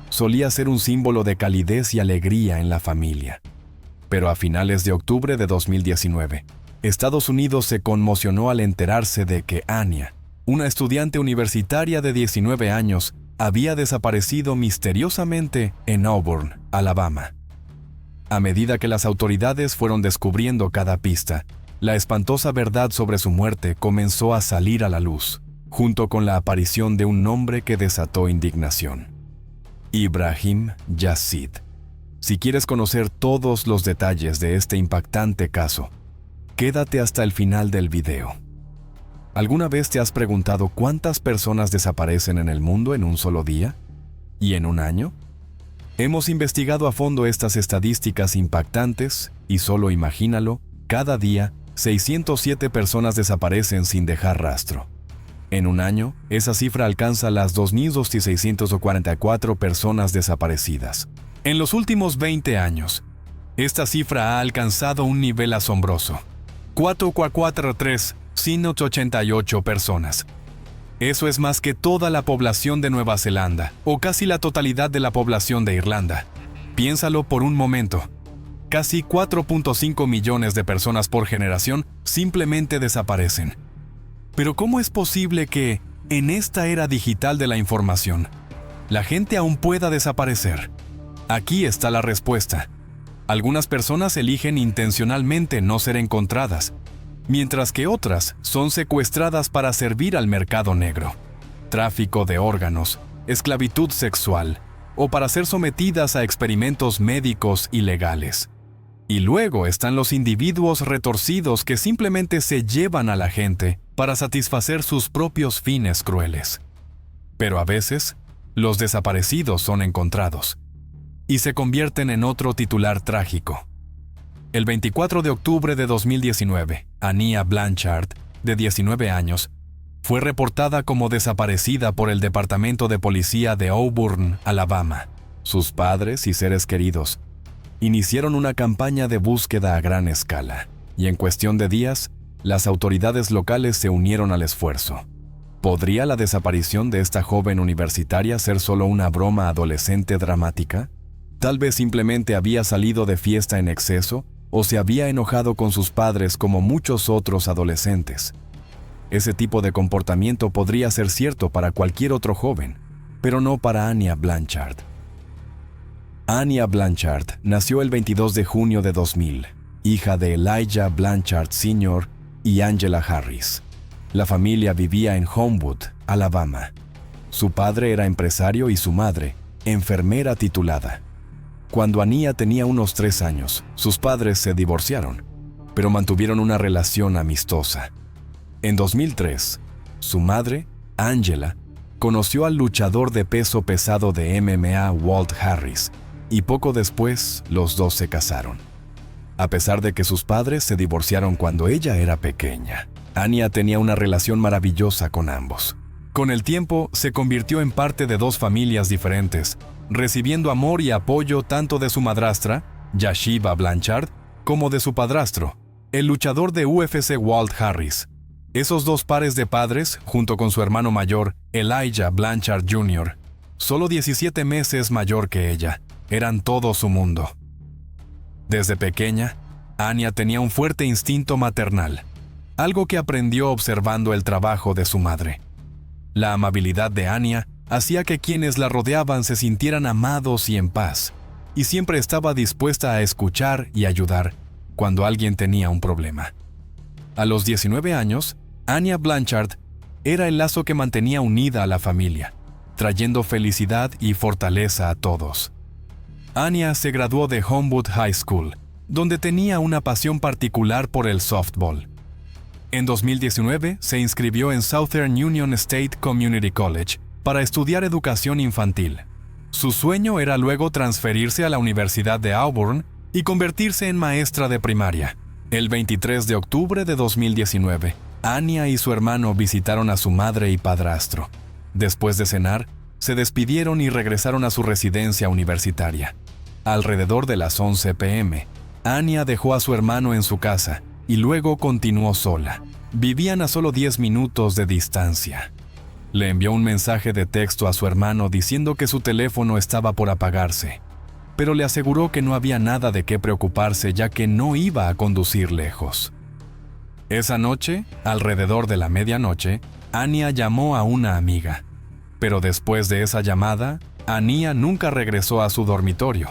solía ser un símbolo de calidez y alegría en la familia. Pero a finales de octubre de 2019, Estados Unidos se conmocionó al enterarse de que Ania, una estudiante universitaria de 19 años, había desaparecido misteriosamente en Auburn, Alabama. A medida que las autoridades fueron descubriendo cada pista, la espantosa verdad sobre su muerte comenzó a salir a la luz, junto con la aparición de un nombre que desató indignación: Ibrahim Yazid. Si quieres conocer todos los detalles de este impactante caso, quédate hasta el final del video. ¿Alguna vez te has preguntado cuántas personas desaparecen en el mundo en un solo día? ¿Y en un año? Hemos investigado a fondo estas estadísticas impactantes y solo imagínalo, cada día 607 personas desaparecen sin dejar rastro. En un año, esa cifra alcanza las 2.644 personas desaparecidas. En los últimos 20 años, esta cifra ha alcanzado un nivel asombroso: 4,43188 personas. Eso es más que toda la población de Nueva Zelanda, o casi la totalidad de la población de Irlanda. Piénsalo por un momento. Casi 4.5 millones de personas por generación simplemente desaparecen. Pero ¿cómo es posible que, en esta era digital de la información, la gente aún pueda desaparecer? Aquí está la respuesta. Algunas personas eligen intencionalmente no ser encontradas, mientras que otras son secuestradas para servir al mercado negro, tráfico de órganos, esclavitud sexual o para ser sometidas a experimentos médicos ilegales. Y luego están los individuos retorcidos que simplemente se llevan a la gente para satisfacer sus propios fines crueles. Pero a veces, los desaparecidos son encontrados y se convierten en otro titular trágico. El 24 de octubre de 2019, Ania Blanchard, de 19 años, fue reportada como desaparecida por el Departamento de Policía de Auburn, Alabama. Sus padres y seres queridos iniciaron una campaña de búsqueda a gran escala, y en cuestión de días, las autoridades locales se unieron al esfuerzo. ¿Podría la desaparición de esta joven universitaria ser solo una broma adolescente dramática? Tal vez simplemente había salido de fiesta en exceso o se había enojado con sus padres como muchos otros adolescentes. Ese tipo de comportamiento podría ser cierto para cualquier otro joven, pero no para Anya Blanchard. Anya Blanchard nació el 22 de junio de 2000, hija de Elijah Blanchard Sr. y Angela Harris. La familia vivía en Homewood, Alabama. Su padre era empresario y su madre, enfermera titulada. Cuando Anya tenía unos 3 años, sus padres se divorciaron, pero mantuvieron una relación amistosa. En 2003, su madre, Angela, conoció al luchador de peso pesado de MMA Walt Harris, y poco después los dos se casaron. A pesar de que sus padres se divorciaron cuando ella era pequeña, Anya tenía una relación maravillosa con ambos. Con el tiempo, se convirtió en parte de 2 familias diferentes, recibiendo amor y apoyo tanto de su madrastra, Yashiva Blanchard, como de su padrastro, el luchador de UFC Walt Harris. Esos 2 pares de padres, junto con su hermano mayor, Elijah Blanchard Jr., solo 17 meses mayor que ella, eran todo su mundo. Desde pequeña, Anya tenía un fuerte instinto maternal, algo que aprendió observando el trabajo de su madre. La amabilidad de Anya hacía que quienes la rodeaban se sintieran amados y en paz, y siempre estaba dispuesta a escuchar y ayudar cuando alguien tenía un problema. A los 19 años, Anya Blanchard era el lazo que mantenía unida a la familia, trayendo felicidad y fortaleza a todos. Anya se graduó de Homewood High School, donde tenía una pasión particular por el softball. En 2019 se inscribió en Southern Union State Community College para estudiar educación infantil. Su sueño era luego transferirse a la Universidad de Auburn y convertirse en maestra de primaria. El 23 de octubre de 2019, Anya y su hermano visitaron a su madre y padrastro. Después de cenar, se despidieron y regresaron a su residencia universitaria. Alrededor de las 11 p.m., Anya dejó a su hermano en su casa y luego continuó sola. Vivían a solo 10 minutos de distancia. Le envió un mensaje de texto a su hermano diciendo que su teléfono estaba por apagarse, pero le aseguró que no había nada de qué preocuparse ya que no iba a conducir lejos. Esa noche, alrededor de la medianoche, Anya llamó a una amiga, pero después de esa llamada, Anya nunca regresó a su dormitorio.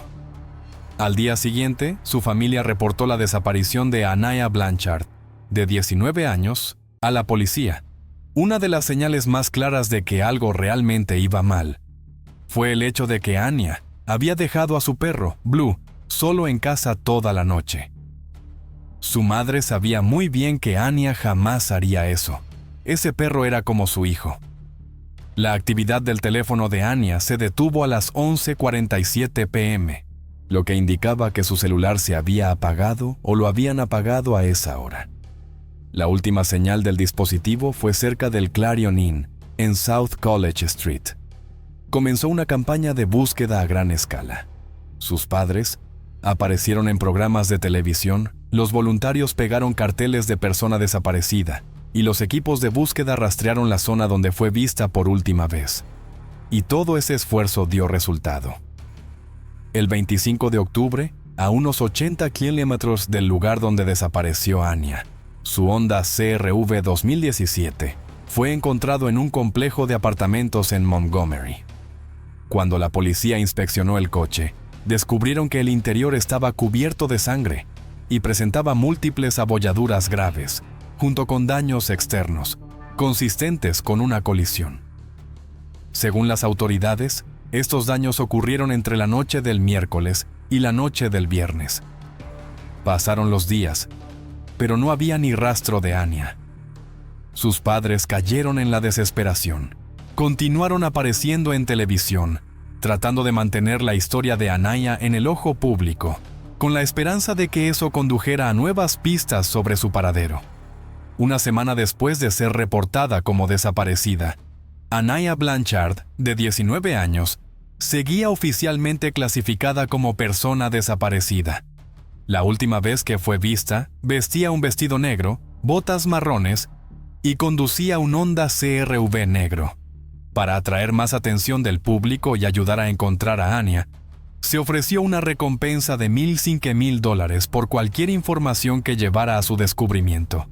Al día siguiente, su familia reportó la desaparición de Anya Blanchard, de 19 años, a la policía. Una de las señales más claras de que algo realmente iba mal fue el hecho de que Anya había dejado a su perro, Blue, solo en casa toda la noche. Su madre sabía muy bien que Anya jamás haría eso. Ese perro era como su hijo. La actividad del teléfono de Anya se detuvo a las 11:47 p.m., lo que indicaba que su celular se había apagado o lo habían apagado a esa hora. La última señal del dispositivo fue cerca del Clarion Inn, en South College Street. Comenzó una campaña de búsqueda a gran escala. Sus padres aparecieron en programas de televisión, los voluntarios pegaron carteles de persona desaparecida y los equipos de búsqueda rastrearon la zona donde fue vista por última vez. Y todo ese esfuerzo dio resultado. El 25 de octubre, a unos 80 kilómetros del lugar donde desapareció Anya, su Honda CR-V 2017 fue encontrado en un complejo de apartamentos en Montgomery. Cuando la policía inspeccionó el coche, descubrieron que el interior estaba cubierto de sangre y presentaba múltiples abolladuras graves, junto con daños externos, consistentes con una colisión. Según las autoridades, estos daños ocurrieron entre la noche del miércoles y la noche del viernes. Pasaron los días, pero no había ni rastro de Anya. Sus padres cayeron en la desesperación. Continuaron apareciendo en televisión, tratando de mantener la historia de Anya en el ojo público, con la esperanza de que eso condujera a nuevas pistas sobre su paradero. Una semana después de ser reportada como desaparecida, Anya Blanchard, de 19 años, seguía oficialmente clasificada como persona desaparecida. La última vez que fue vista, vestía un vestido negro, botas marrones y conducía un Honda CR-V negro. Para atraer más atención del público y ayudar a encontrar a Anya, Se ofreció una recompensa de $1,500 por cualquier información que llevara a su descubrimiento.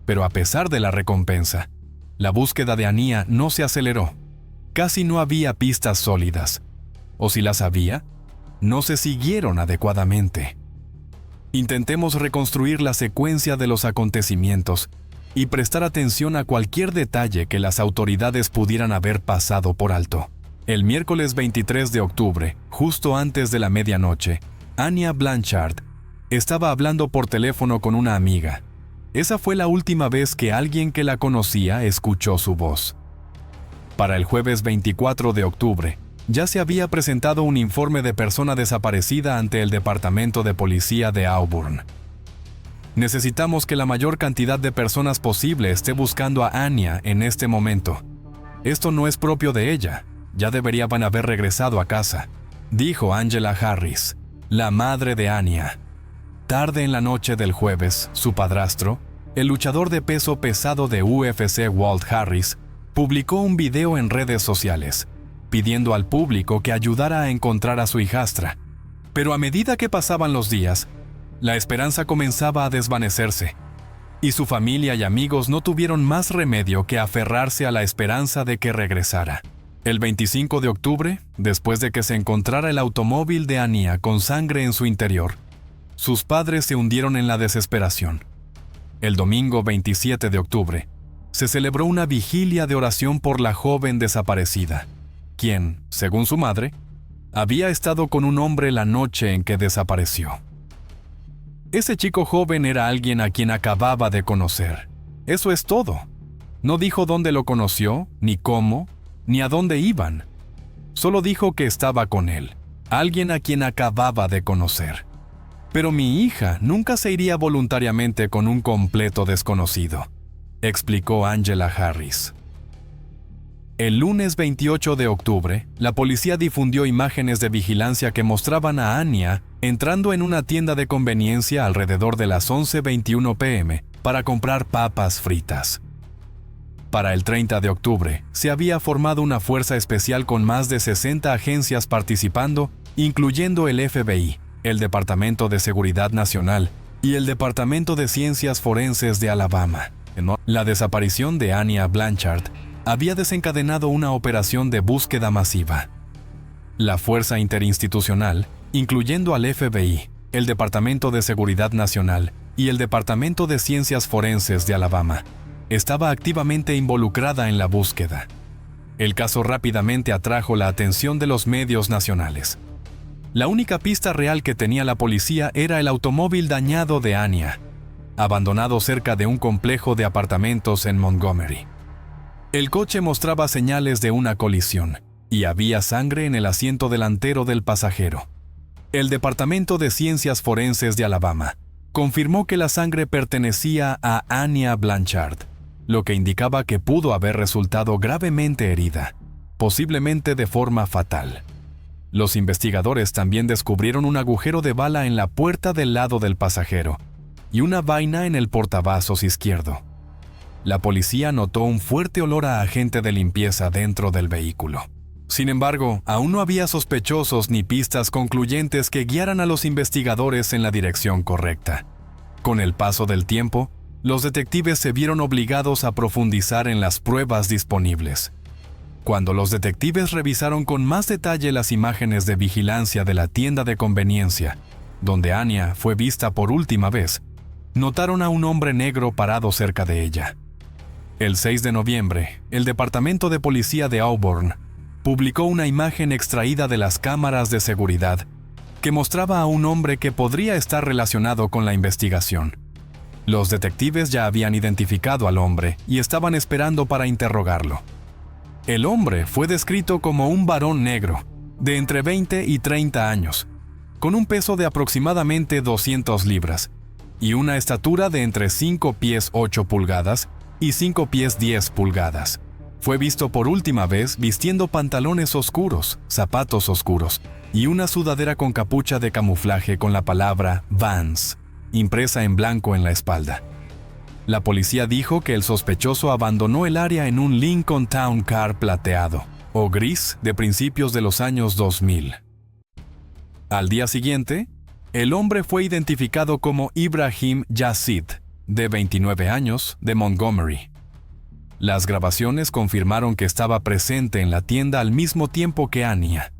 Pero a pesar de la recompensa, la búsqueda de Ania no se aceleró. Casi no había pistas sólidas. O si las había, no se siguieron adecuadamente. Intentemos reconstruir la secuencia de los acontecimientos y prestar atención a cualquier detalle que las autoridades pudieran haber pasado por alto. El miércoles 23 de octubre, justo antes de la medianoche, Ania Blanchard estaba hablando por teléfono con una amiga. Esa fue la última vez que alguien que la conocía escuchó su voz. Para el jueves 24 de octubre, ya se había presentado un informe de persona desaparecida ante el Departamento de Policía de Auburn. Necesitamos que la mayor cantidad de personas posible esté buscando a Ania en este momento. Esto no es propio de ella. Ya deberían haber regresado a casa, dijo Angela Harris, la madre de Ania. Tarde en la noche del jueves, su padrastro, el luchador de peso pesado de UFC Walt Harris, publicó un video en redes sociales, pidiendo al público que ayudara a encontrar a su hijastra. Pero a medida que pasaban los días, la esperanza comenzaba a desvanecerse, y su familia y amigos no tuvieron más remedio que aferrarse a la esperanza de que regresara. El 25 de octubre, después de que se encontrara el automóvil de Ania con sangre en su interior, sus padres se hundieron en la desesperación. El domingo 27 de octubre, se celebró una vigilia de oración por la joven desaparecida, quien, según su madre, había estado con un hombre la noche en que desapareció. Ese chico joven era alguien a quien acababa de conocer. Eso es todo. No dijo dónde lo conoció, ni cómo, ni a dónde iban. Solo dijo que estaba con él, alguien a quien acababa de conocer. Pero mi hija nunca se iría voluntariamente con un completo desconocido, explicó Angela Harris. El lunes 28 de octubre, la policía difundió imágenes de vigilancia que mostraban a Ania entrando en una tienda de conveniencia alrededor de las 11:21 p.m. para comprar papas fritas. Para el 30 de octubre, se había formado una fuerza especial con más de 60 agencias participando, incluyendo el FBI, el Departamento de Seguridad Nacional y el Departamento de Ciencias Forenses de Alabama. La desaparición de Ania Blanchard había desencadenado una operación de búsqueda masiva. La fuerza interinstitucional, incluyendo al FBI, el Departamento de Seguridad Nacional y el Departamento de Ciencias Forenses de Alabama, estaba activamente involucrada en la búsqueda. El caso rápidamente atrajo la atención de los medios nacionales. La única pista real que tenía la policía era el automóvil dañado de Ania, abandonado cerca de un complejo de apartamentos en Montgomery. El coche mostraba señales de una colisión, y había sangre en el asiento delantero del pasajero. El Departamento de Ciencias Forenses de Alabama confirmó que la sangre pertenecía a Ania Blanchard, lo que indicaba que pudo haber resultado gravemente herida, posiblemente de forma fatal. Los investigadores también descubrieron un agujero de bala en la puerta del lado del pasajero y una vaina en el portavasos izquierdo. La policía notó un fuerte olor a agente de limpieza dentro del vehículo. Sin embargo, aún no había sospechosos ni pistas concluyentes que guiaran a los investigadores en la dirección correcta. Con el paso del tiempo, los detectives se vieron obligados a profundizar en las pruebas disponibles. Cuando los detectives revisaron con más detalle las imágenes de vigilancia de la tienda de conveniencia, donde Ania fue vista por última vez, notaron a un hombre negro parado cerca de ella. El 6 de noviembre, el Departamento de Policía de Auburn publicó una imagen extraída de las cámaras de seguridad que mostraba a un hombre que podría estar relacionado con la investigación. Los detectives ya habían identificado al hombre y estaban esperando para interrogarlo. El hombre fue descrito como un varón negro, de entre 20 y 30 años, con un peso de aproximadamente 200 libras y una estatura de entre 5 pies 8 pulgadas y 5 pies 10 pulgadas. Fue visto por última vez vistiendo pantalones oscuros, zapatos oscuros y una sudadera con capucha de camuflaje con la palabra Vans impresa en blanco en la espalda. La policía dijo que el sospechoso abandonó el área en un Lincoln Town Car plateado o gris de principios de los años 2000. Al día siguiente, el hombre fue identificado como Ibrahim Yazid, de 29 años, de Montgomery. Las grabaciones confirmaron que estaba presente en la tienda al mismo tiempo que Ania.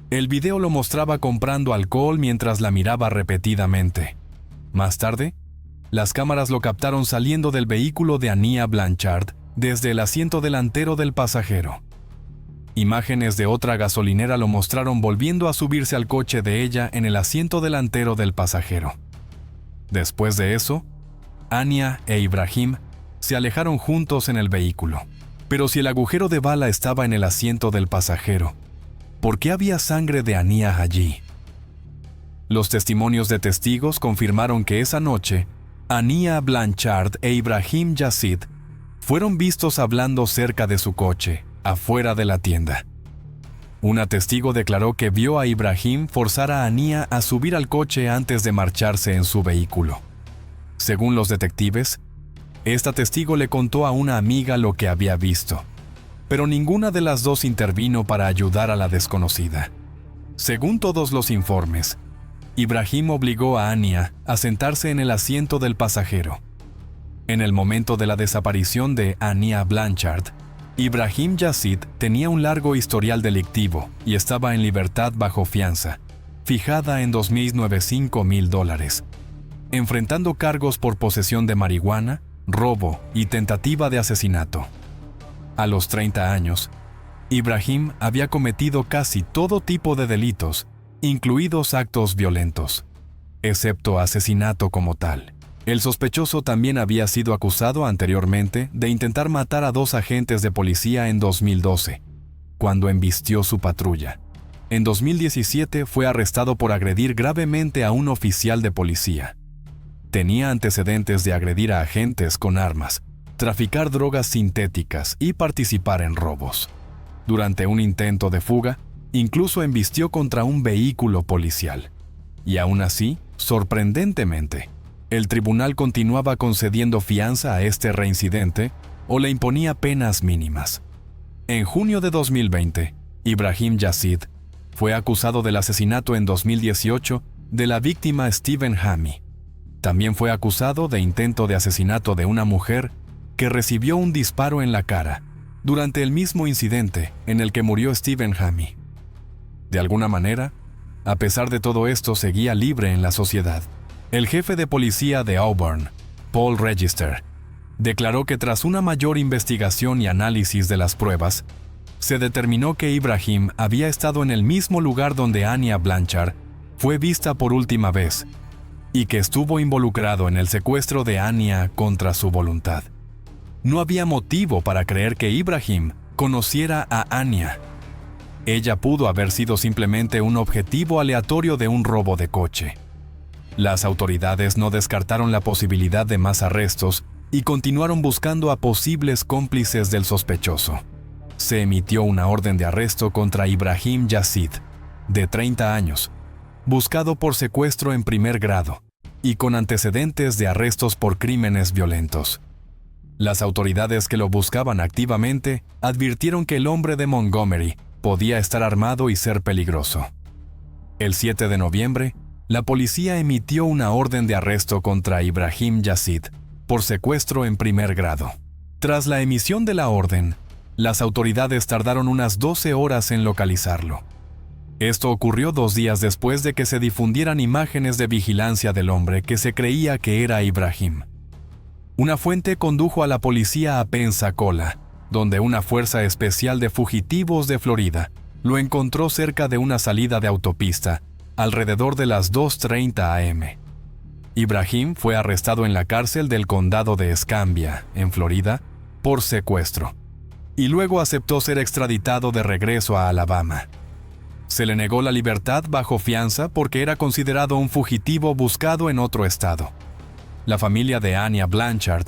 El video lo mostraba comprando alcohol mientras la miraba repetidamente. Más tarde, las cámaras lo captaron saliendo del vehículo de Ania Blanchard desde el asiento delantero del pasajero. Imágenes de otra gasolinera lo mostraron volviendo a subirse al coche de ella en el asiento delantero del pasajero. Después de eso, Ania e Ibrahim se alejaron juntos en el vehículo. Pero si el agujero de bala estaba en el asiento del pasajero, ¿por qué había sangre de Ania allí? Los testimonios de testigos confirmaron que esa noche, Ania Blanchard e Ibrahim Yazid fueron vistos hablando cerca de su coche, afuera de la tienda. Una testigo declaró que vio a Ibrahim forzar a Ania a subir al coche antes de marcharse en su vehículo. Según los detectives, esta testigo le contó a una amiga lo que había visto, pero ninguna de las dos intervino para ayudar a la desconocida. Según todos los informes, Ibrahim obligó a Ania a sentarse en el asiento del pasajero. En el momento de la desaparición de Ania Blanchard, Ibrahim Yazid tenía un largo historial delictivo y estaba en libertad bajo fianza, fijada en $2.095.000, enfrentando cargos por posesión de marihuana, robo y tentativa de asesinato. A los 30 años, Ibrahim había cometido casi todo tipo de delitos, incluidos actos violentos, excepto asesinato como tal. El sospechoso también había sido acusado anteriormente de intentar matar a 2 agentes de policía en 2012, cuando embistió su patrulla. En 2017 fue arrestado por agredir gravemente a un oficial de policía. Tenía antecedentes de agredir a agentes con armas, traficar drogas sintéticas y participar en robos. Durante un intento de fuga, incluso embistió contra un vehículo policial. Y aún así, sorprendentemente, el tribunal continuaba concediendo fianza a este reincidente o le imponía penas mínimas. En junio de 2020, Ibrahim Yazid fue acusado del asesinato en 2018 de la víctima Stephen Hammy. También fue acusado de intento de asesinato de una mujer que recibió un disparo en la cara durante el mismo incidente en el que murió Stephen Hammy. De alguna manera, a pesar de todo esto, seguía libre en la sociedad. El jefe de policía de Auburn, Paul Register, declaró que tras una mayor investigación y análisis de las pruebas, se determinó que Ibrahim había estado en el mismo lugar donde Ania Blanchard fue vista por última vez y que estuvo involucrado en el secuestro de Ania contra su voluntad. No había motivo para creer que Ibrahim conociera a Ania. Ella pudo haber sido simplemente un objetivo aleatorio de un robo de coche. Las autoridades no descartaron la posibilidad de más arrestos y continuaron buscando a posibles cómplices del sospechoso. Se emitió una orden de arresto contra Ibrahim Yazid, de 30 años, buscado por secuestro en primer grado y con antecedentes de arrestos por crímenes violentos. Las autoridades que lo buscaban activamente advirtieron que el hombre de Montgomery podía estar armado y ser peligroso. El 7 de noviembre, la policía emitió una orden de arresto contra Ibrahim Yazid por secuestro en primer grado. Tras la emisión de la orden, las autoridades tardaron unas 12 horas en localizarlo. Esto ocurrió 2 días después de que se difundieran imágenes de vigilancia del hombre que se creía que era Ibrahim. Una fuente condujo a la policía a Pensacola, donde una fuerza especial de fugitivos de Florida lo encontró cerca de una salida de autopista, alrededor de las 2:30 a.m. Ibrahim fue arrestado en la cárcel del condado de Escambia, en Florida, por secuestro, y luego aceptó ser extraditado de regreso a Alabama. Se le negó la libertad bajo fianza porque era considerado un fugitivo buscado en otro estado. La familia de Ania Blanchard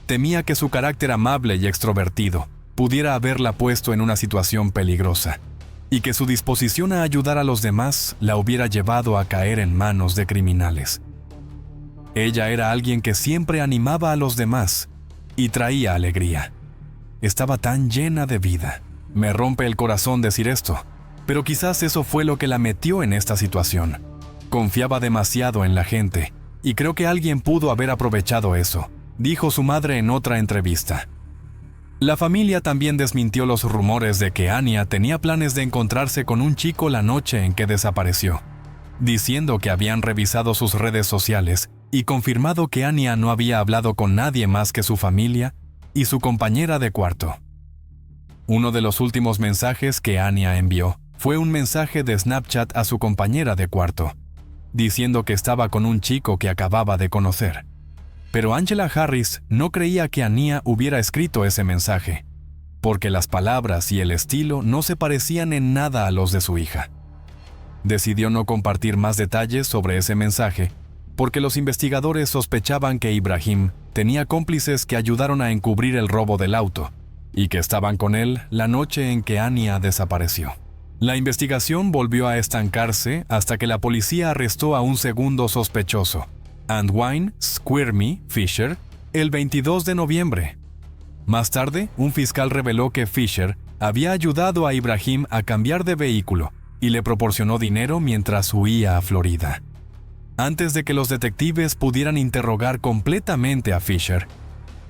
temía que su carácter amable y extrovertido pudiera haberla puesto en una situación peligrosa, y que su disposición a ayudar a los demás la hubiera llevado a caer en manos de criminales. Ella era alguien que siempre animaba a los demás y traía alegría. Estaba tan llena de vida. Me rompe el corazón decir esto, Pero quizás eso fue lo que la metió en esta situación. Confiaba demasiado en la gente, y creo que alguien pudo haber aprovechado eso, dijo su madre en otra entrevista. La familia también desmintió los rumores de que Anya tenía planes de encontrarse con un chico la noche en que desapareció, diciendo que habían revisado sus redes sociales y confirmado que Anya no había hablado con nadie más que su familia y su compañera de cuarto. Uno de los últimos mensajes que Anya envió fue un mensaje de Snapchat a su compañera de cuarto, diciendo que estaba con un chico que acababa de conocer. Pero Angela Harris no creía que Anya hubiera escrito ese mensaje, porque las palabras y el estilo no se parecían en nada a los de su hija. Decidió no compartir más detalles sobre ese mensaje, porque los investigadores sospechaban que Ibrahim tenía cómplices que ayudaron a encubrir el robo del auto, y que estaban con él la noche en que Anya desapareció. La investigación volvió a estancarse hasta que la policía arrestó a un segundo sospechoso, Antwine Squirmy Fisher, el 22 de noviembre. Más tarde, un fiscal reveló que Fisher había ayudado a Ibrahim a cambiar de vehículo y le proporcionó dinero mientras huía a Florida. Antes de que los detectives pudieran interrogar completamente a Fisher,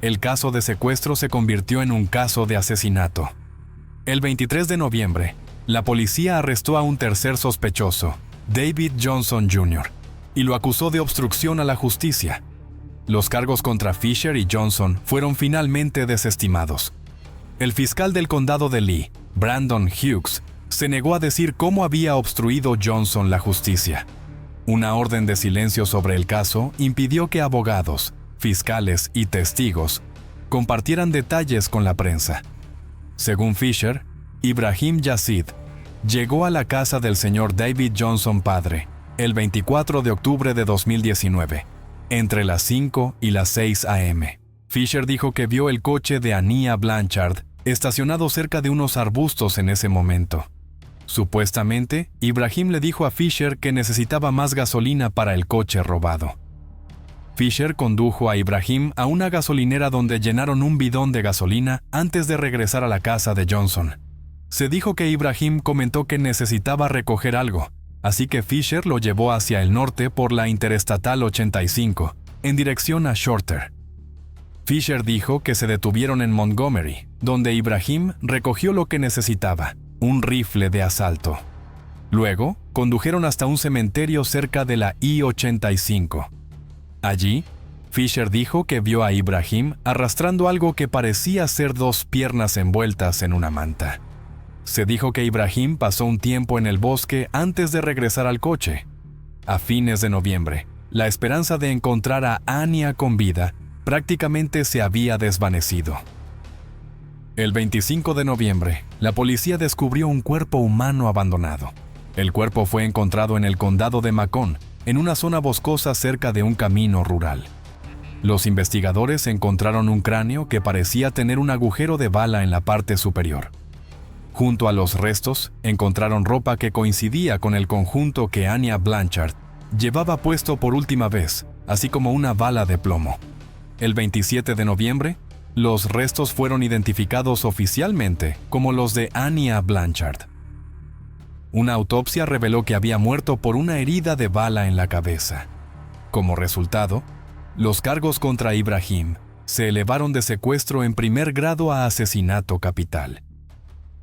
el caso de secuestro se convirtió en un caso de asesinato. El 23 de noviembre, la policía arrestó a un tercer sospechoso, David Johnson Jr., y lo acusó de obstrucción a la justicia. Los cargos contra Fisher y Johnson fueron finalmente desestimados. El fiscal del condado de Lee, Brandon Hughes, se negó a decir cómo había obstruido Johnson la justicia. Una orden de silencio sobre el caso impidió que abogados, fiscales y testigos compartieran detalles con la prensa. Según Fisher, Ibrahim Yazid llegó a la casa del señor David Johnson padre el 24 de octubre de 2019, entre las 5 y las 6 a.m. Fisher dijo que vio el coche de Anya Blanchard estacionado cerca de unos arbustos en ese momento. Supuestamente, Ibrahim le dijo a Fisher que necesitaba más gasolina para el coche robado. Fisher condujo a Ibrahim a una gasolinera donde llenaron un bidón de gasolina antes de regresar a la casa de Johnson. Se dijo que Ibrahim comentó que necesitaba recoger algo, así que Fisher lo llevó hacia el norte por la Interestatal 85, en dirección a Shorter. Fisher dijo que se detuvieron en Montgomery, donde Ibrahim recogió lo que necesitaba, un rifle de asalto. Luego, condujeron hasta un cementerio cerca de la I-85. Allí, Fisher dijo que vio a Ibrahim arrastrando algo que parecía ser dos piernas envueltas en una manta. Se dijo que Ibrahim pasó un tiempo en el bosque antes de regresar al coche. A fines de noviembre, la esperanza de encontrar a Anya con vida prácticamente se había desvanecido. El 25 de noviembre, la policía descubrió un cuerpo humano abandonado. El cuerpo fue encontrado en el condado de Macon, en una zona boscosa cerca de un camino rural. Los investigadores encontraron un cráneo que parecía tener un agujero de bala en la parte superior. Junto a los restos, encontraron ropa que coincidía con el conjunto que Anya Blanchard llevaba puesto por última vez, así como una bala de plomo. El 27 de noviembre, los restos fueron identificados oficialmente como los de Anya Blanchard. Una autopsia reveló que había muerto por una herida de bala en la cabeza. Como resultado, los cargos contra Ibrahim se elevaron de secuestro en primer grado a asesinato capital.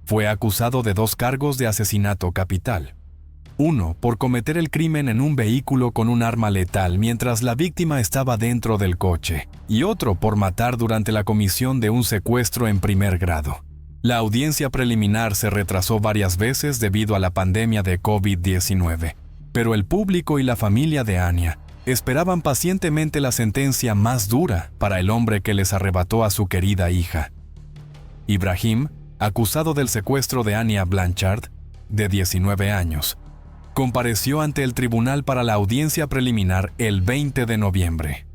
Fue acusado de 2 cargos de asesinato capital. Uno por cometer el crimen en un vehículo con un arma letal mientras la víctima estaba dentro del coche, y otro por matar durante la comisión de un secuestro en primer grado. La audiencia preliminar se retrasó varias veces debido a la pandemia de COVID-19, pero el público y la familia de Anya esperaban pacientemente la sentencia más dura para el hombre que les arrebató a su querida hija. Ibrahim, acusado del secuestro de Anya Blanchard, de 19 años, compareció ante el tribunal para la audiencia preliminar el 20 de noviembre.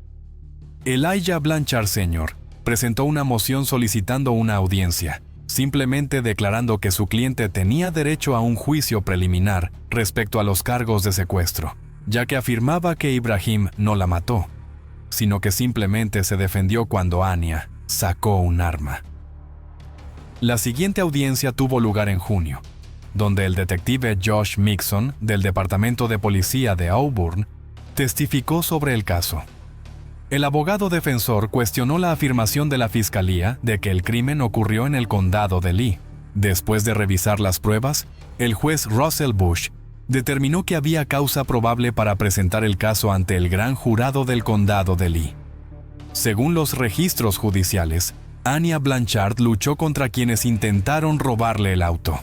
Elijah Blanchard Sr. presentó una moción solicitando una audiencia, simplemente declarando que su cliente tenía derecho a un juicio preliminar respecto a los cargos de secuestro, ya que afirmaba que Ibrahim no la mató, sino que simplemente se defendió cuando Anya sacó un arma. La siguiente audiencia tuvo lugar en junio. donde el detective Josh Mixon, del Departamento de Policía de Auburn, testificó sobre el caso. El abogado defensor cuestionó la afirmación de la fiscalía de que el crimen ocurrió en el condado de Lee. Después de revisar las pruebas, el juez Russell Bush determinó que había causa probable para presentar el caso ante el gran jurado del condado de Lee. Según los registros judiciales, Anya Blanchard luchó contra quienes intentaron robarle el auto.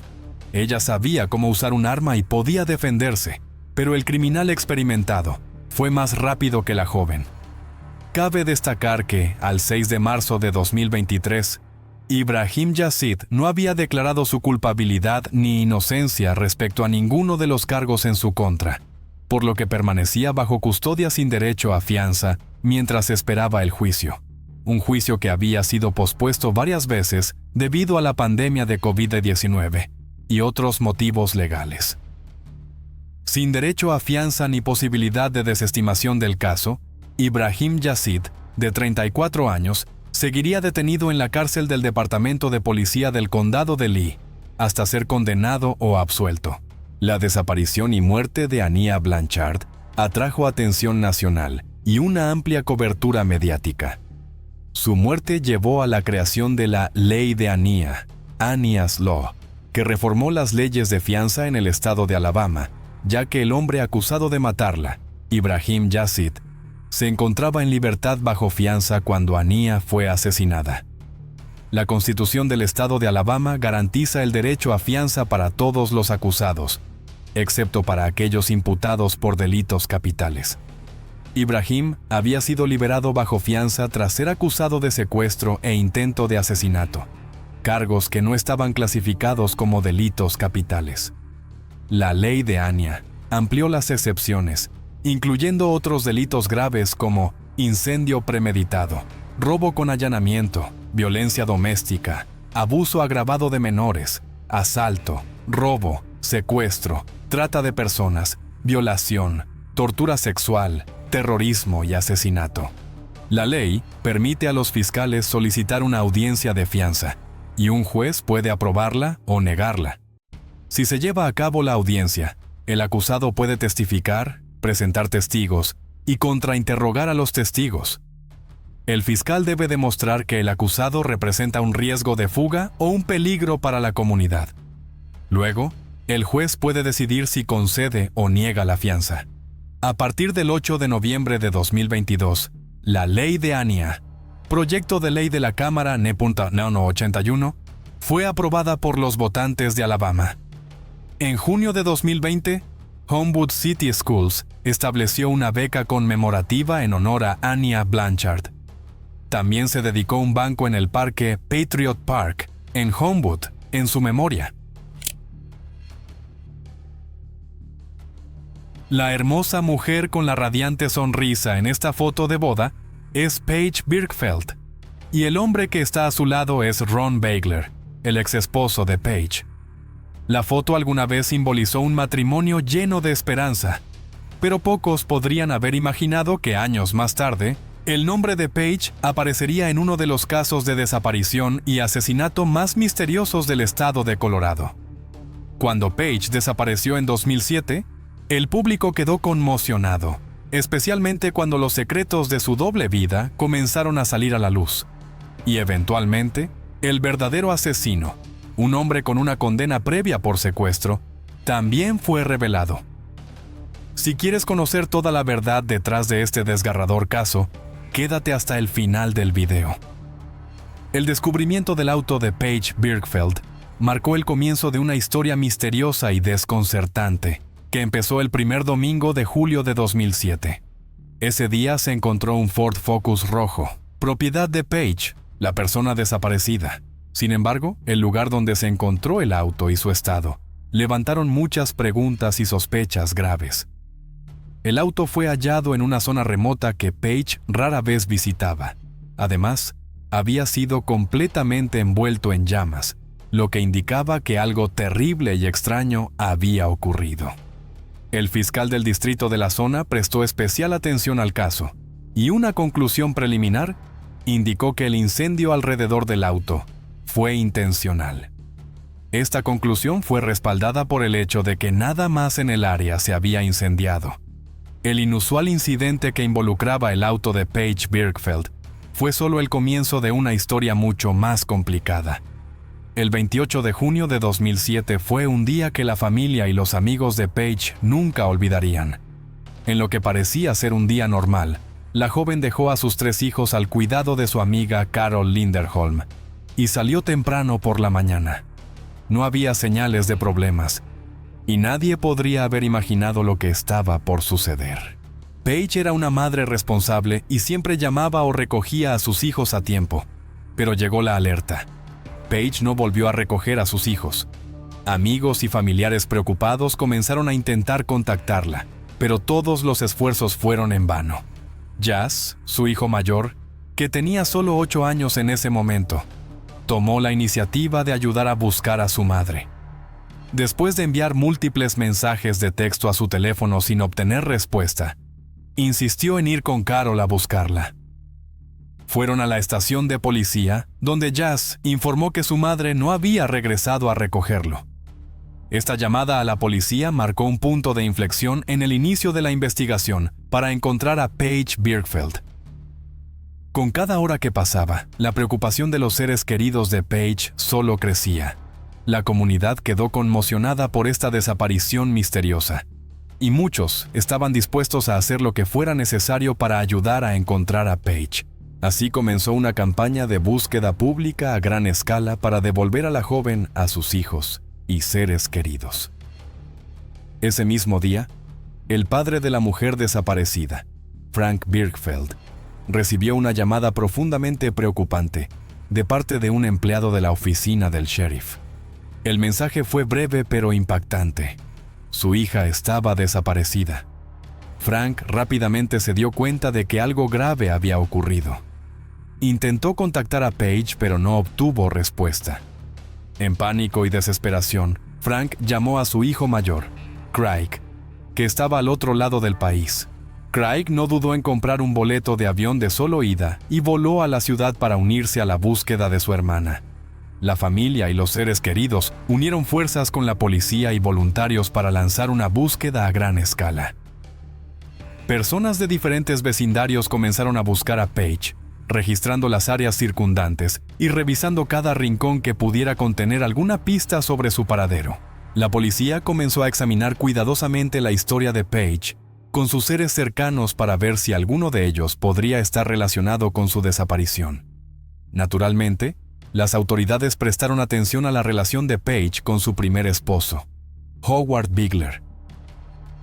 Ella sabía cómo usar un arma y podía defenderse, pero el criminal experimentado fue más rápido que la joven. Cabe destacar que, al 6 de marzo de 2023, Ibrahim Yazid no había declarado su culpabilidad ni inocencia respecto a ninguno de los cargos en su contra, por lo que permanecía bajo custodia sin derecho a fianza mientras esperaba el juicio. Un juicio que había sido pospuesto varias veces debido a la pandemia de COVID-19 y otros motivos legales. Sin derecho a fianza ni posibilidad de desestimación del caso, Ibrahim Yazid, de 34 años, seguiría detenido en la cárcel del Departamento de Policía del Condado de Lee hasta ser condenado o absuelto. La desaparición y muerte de Anya Blanchard atrajo atención nacional y una amplia cobertura mediática. Su muerte llevó a la creación de la Ley de Anya, Anya's Law, que reformó las leyes de fianza en el estado de Alabama, ya que el hombre acusado de matarla, Ibrahim Yazid, se encontraba en libertad bajo fianza cuando Anya fue asesinada. La Constitución del estado de Alabama garantiza el derecho a fianza para todos los acusados, excepto para aquellos imputados por delitos capitales. Ibrahim había sido liberado bajo fianza tras ser acusado de secuestro e intento de asesinato, cargos que no estaban clasificados como delitos capitales. La ley de Anya amplió las excepciones, incluyendo otros delitos graves como incendio premeditado, robo con allanamiento, violencia doméstica, abuso agravado de menores, asalto, robo, secuestro, trata de personas, violación, tortura sexual, terrorismo y asesinato. La ley permite a los fiscales solicitar una audiencia de fianza, y un juez puede aprobarla o negarla. Si se lleva a cabo la audiencia, el acusado puede testificar, presentar testigos y contrainterrogar a los testigos. El fiscal debe demostrar que el acusado representa un riesgo de fuga o un peligro para la comunidad. Luego, el juez puede decidir si concede o niega la fianza. A partir del 8 de noviembre de 2022, la Ley de Anya, proyecto de ley de la Cámara No. 81, fue aprobada por los votantes de Alabama. En junio de 2020, Homewood City Schools estableció una beca conmemorativa en honor a Anya Blanchard. También se dedicó un banco en el parque Patriot Park, en Homewood, en su memoria. La hermosa mujer con la radiante sonrisa en esta foto de boda es Paige Birkfeld, y el hombre que está a su lado es Ron Bagler, el ex esposo de Paige. La foto alguna vez simbolizó un matrimonio lleno de esperanza, pero pocos podrían haber imaginado que años más tarde, el nombre de Paige aparecería en uno de los casos de desaparición y asesinato más misteriosos del estado de Colorado. Cuando Paige desapareció en 2007, el público quedó conmocionado, especialmente cuando los secretos de su doble vida comenzaron a salir a la luz. Y eventualmente, el verdadero asesino, un hombre con una condena previa por secuestro, también fue revelado. Si quieres conocer toda la verdad detrás de este desgarrador caso, quédate hasta el final del video. El descubrimiento del auto de Paige Birkfeld marcó el comienzo de una historia misteriosa y desconcertante, que empezó el primer domingo de julio de 2007. Ese día se encontró un Ford Focus rojo, propiedad de Paige, la persona desaparecida. Sin embargo, el lugar donde se encontró el auto y su estado levantaron muchas preguntas y sospechas graves. El auto fue hallado en una zona remota que Paige rara vez visitaba. Además, había sido completamente envuelto en llamas, lo que indicaba que algo terrible y extraño había ocurrido. El fiscal del distrito de la zona prestó especial atención al caso, y una conclusión preliminar indicó que el incendio alrededor del auto fue intencional. Esta conclusión fue respaldada por el hecho de que nada más en el área se había incendiado. El inusual incidente que involucraba el auto de Paige Birkfeld fue solo el comienzo de una historia mucho más complicada. El 28 de junio de 2007 fue un día que la familia y los amigos de Paige nunca olvidarían. En lo que parecía ser un día normal, la joven dejó a sus 3 hijos al cuidado de su amiga Carol Linderholm y salió temprano por la mañana. No había señales de problemas, y nadie podría haber imaginado lo que estaba por suceder. Paige era una madre responsable y siempre llamaba o recogía a sus hijos a tiempo, pero llegó la alerta. Paige no volvió a recoger a sus hijos. Amigos y familiares preocupados comenzaron a intentar contactarla, pero todos los esfuerzos fueron en vano. Jazz, su hijo mayor, que tenía solo 8 años en ese momento, tomó la iniciativa de ayudar a buscar a su madre. Después de enviar múltiples mensajes de texto a su teléfono sin obtener respuesta, insistió en ir con Carol a buscarla. Fueron a la estación de policía, donde Jazz informó que su madre no había regresado a recogerlo. Esta llamada a la policía marcó un punto de inflexión en el inicio de la investigación para encontrar a Paige Birkfeld. Con cada hora que pasaba, la preocupación de los seres queridos de Paige solo crecía. La comunidad quedó conmocionada por esta desaparición misteriosa, y muchos estaban dispuestos a hacer lo que fuera necesario para ayudar a encontrar a Paige. Así comenzó una campaña de búsqueda pública a gran escala para devolver a la joven a sus hijos y seres queridos. Ese mismo día, el padre de la mujer desaparecida, Frank Birkfeld, recibió una llamada profundamente preocupante de parte de un empleado de la oficina del sheriff. El mensaje fue breve pero impactante. Su hija estaba desaparecida. Frank rápidamente se dio cuenta de que algo grave había ocurrido. Intentó contactar a Paige, pero no obtuvo respuesta. En pánico y desesperación, Frank llamó a su hijo mayor, Craig, que estaba al otro lado del país. Craig no dudó en comprar un boleto de avión de solo ida y voló a la ciudad para unirse a la búsqueda de su hermana. La familia y los seres queridos unieron fuerzas con la policía y voluntarios para lanzar una búsqueda a gran escala. Personas de diferentes vecindarios comenzaron a buscar a Paige, registrando las áreas circundantes y revisando cada rincón que pudiera contener alguna pista sobre su paradero. La policía comenzó a examinar cuidadosamente la historia de Paige con sus seres cercanos para ver si alguno de ellos podría estar relacionado con su desaparición. Naturalmente, las autoridades prestaron atención a la relación de Paige con su primer esposo, Howard Bigler.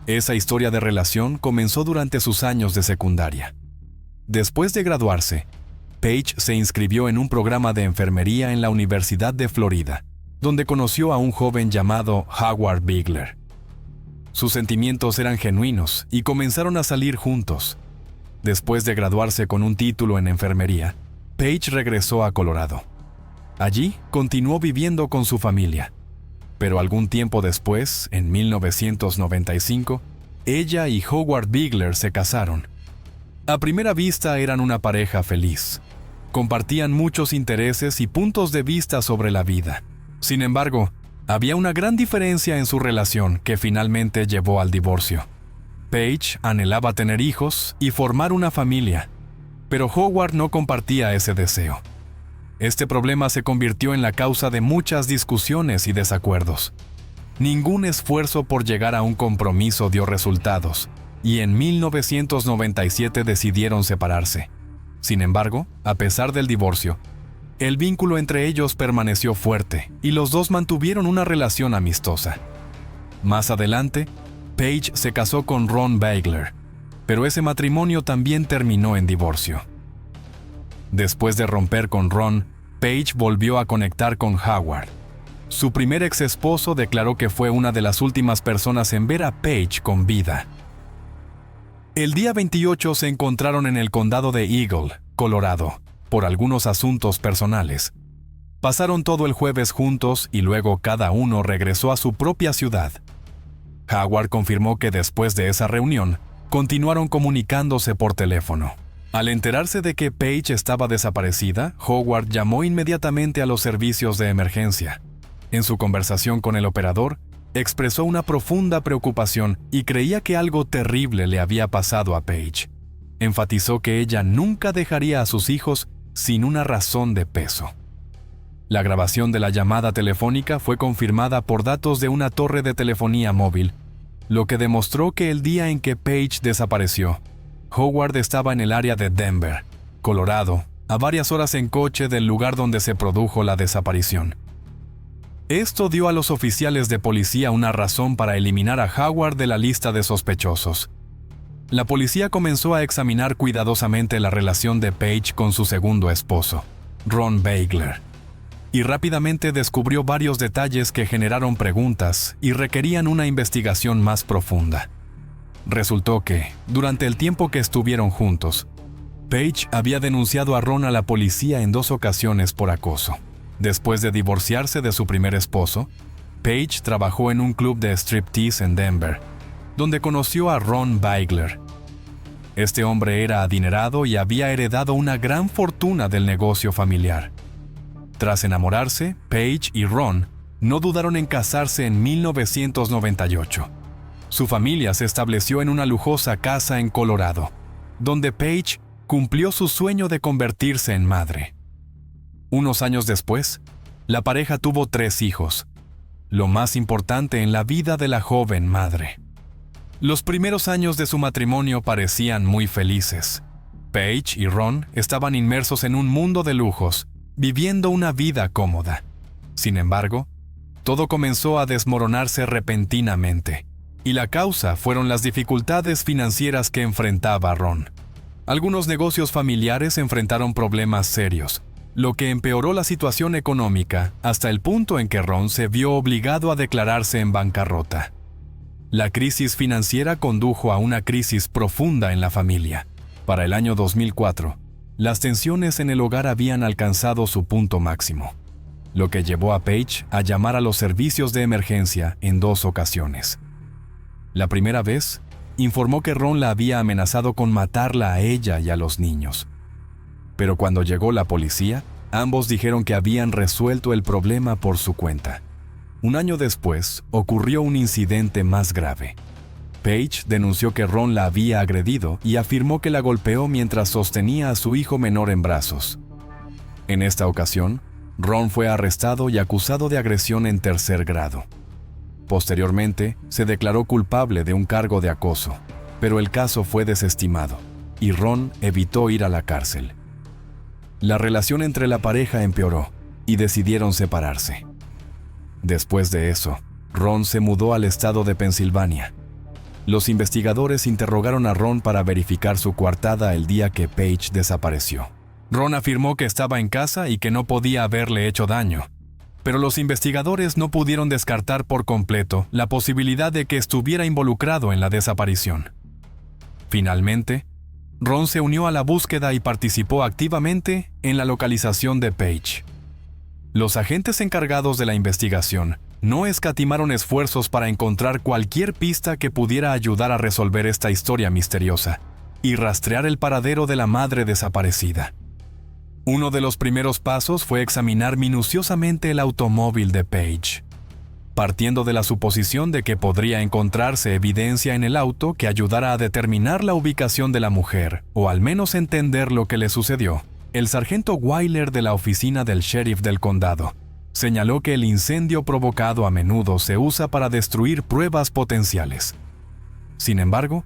Esa historia de relación comenzó durante sus años de secundaria. Después de graduarse, Paige se inscribió en un programa de enfermería en la Universidad de Florida, donde conoció a un joven llamado Howard Bigler. Sus sentimientos eran genuinos y comenzaron a salir juntos. Después de graduarse con un título en enfermería, Paige regresó a Colorado. Allí continuó viviendo con su familia. Pero algún tiempo después, en 1995, ella y Howard Bigler se casaron. A primera vista eran una pareja feliz. Compartían muchos intereses y puntos de vista sobre la vida. Sin embargo, había una gran diferencia en su relación que finalmente llevó al divorcio. Paige anhelaba tener hijos y formar una familia, pero Howard no compartía ese deseo. Este problema se convirtió en la causa de muchas discusiones y desacuerdos. Ningún esfuerzo por llegar a un compromiso dio resultados, y en 1997 decidieron separarse. Sin embargo, a pesar del divorcio, el vínculo entre ellos permaneció fuerte y los dos mantuvieron una relación amistosa. Más adelante, Paige se casó con Ron Bigler, pero ese matrimonio también terminó en divorcio. Después de romper con Ron, Paige volvió a conectar con Howard. Su primer ex esposo declaró que fue una de las últimas personas en ver a Paige con vida. El día 28 se encontraron en el condado de Eagle, Colorado, por algunos asuntos personales. Pasaron todo el jueves juntos y luego cada uno regresó a su propia ciudad. Howard confirmó que después de esa reunión, continuaron comunicándose por teléfono. Al enterarse de que Paige estaba desaparecida, Howard llamó inmediatamente a los servicios de emergencia. En su conversación con el operador, expresó una profunda preocupación y creía que algo terrible le había pasado a Paige. Enfatizó que ella nunca dejaría a sus hijos sin una razón de peso. La grabación de la llamada telefónica fue confirmada por datos de una torre de telefonía móvil, lo que demostró que el día en que Paige desapareció, Howard estaba en el área de Denver, Colorado, a varias horas en coche del lugar donde se produjo la desaparición. Esto dio a los oficiales de policía una razón para eliminar a Howard de la lista de sospechosos. La policía comenzó a examinar cuidadosamente la relación de Paige con su segundo esposo, Ron Bagler, y rápidamente descubrió varios detalles que generaron preguntas y requerían una investigación más profunda. Resultó que, durante el tiempo que estuvieron juntos, Paige había denunciado a Ron a la policía en 2 ocasiones por acoso. Después de divorciarse de su primer esposo, Paige trabajó en un club de striptease en Denver, donde conoció a Ron Bagler. Este hombre era adinerado y había heredado una gran fortuna del negocio familiar. Tras enamorarse, Paige y Ron no dudaron en casarse en 1998. Su familia se estableció en una lujosa casa en Colorado, donde Paige cumplió su sueño de convertirse en madre. Unos años después, la pareja tuvo 3 hijos, lo más importante en la vida de la joven madre. Los primeros años de su matrimonio parecían muy felices. Paige y Ron estaban inmersos en un mundo de lujos, viviendo una vida cómoda. Sin embargo, todo comenzó a desmoronarse repentinamente, y la causa fueron las dificultades financieras que enfrentaba Ron. Algunos negocios familiares enfrentaron problemas serios, lo que empeoró la situación económica hasta el punto en que Ron se vio obligado a declararse en bancarrota. La crisis financiera condujo a una crisis profunda en la familia. Para el año 2004, las tensiones en el hogar habían alcanzado su punto máximo, lo que llevó a Paige a llamar a los servicios de emergencia en 2 ocasiones. La primera vez, informó que Ron la había amenazado con matarla a ella y a los niños. Pero cuando llegó la policía, ambos dijeron que habían resuelto el problema por su cuenta. Un año después, ocurrió un incidente más grave. Paige denunció que Ron la había agredido y afirmó que la golpeó mientras sostenía a su hijo menor en brazos. En esta ocasión, Ron fue arrestado y acusado de agresión en 3er grado. Posteriormente, se declaró culpable de un cargo de acoso, pero el caso fue desestimado, y Ron evitó ir a la cárcel. La relación entre la pareja empeoró, y decidieron separarse. Después de eso, Ron se mudó al estado de Pensilvania. Los investigadores interrogaron a Ron para verificar su coartada el día que Paige desapareció. Ron afirmó que estaba en casa y que no podía haberle hecho daño, pero los investigadores no pudieron descartar por completo la posibilidad de que estuviera involucrado en la desaparición. Finalmente, Ron se unió a la búsqueda y participó activamente en la localización de Paige. Los agentes encargados de la investigación no escatimaron esfuerzos para encontrar cualquier pista que pudiera ayudar a resolver esta historia misteriosa y rastrear el paradero de la madre desaparecida. Uno de los primeros pasos fue examinar minuciosamente el automóvil de Paige. Partiendo de la suposición de que podría encontrarse evidencia en el auto que ayudara a determinar la ubicación de la mujer, o al menos entender lo que le sucedió, el sargento Wyler de la oficina del sheriff del condado señaló que el incendio provocado a menudo se usa para destruir pruebas potenciales. Sin embargo,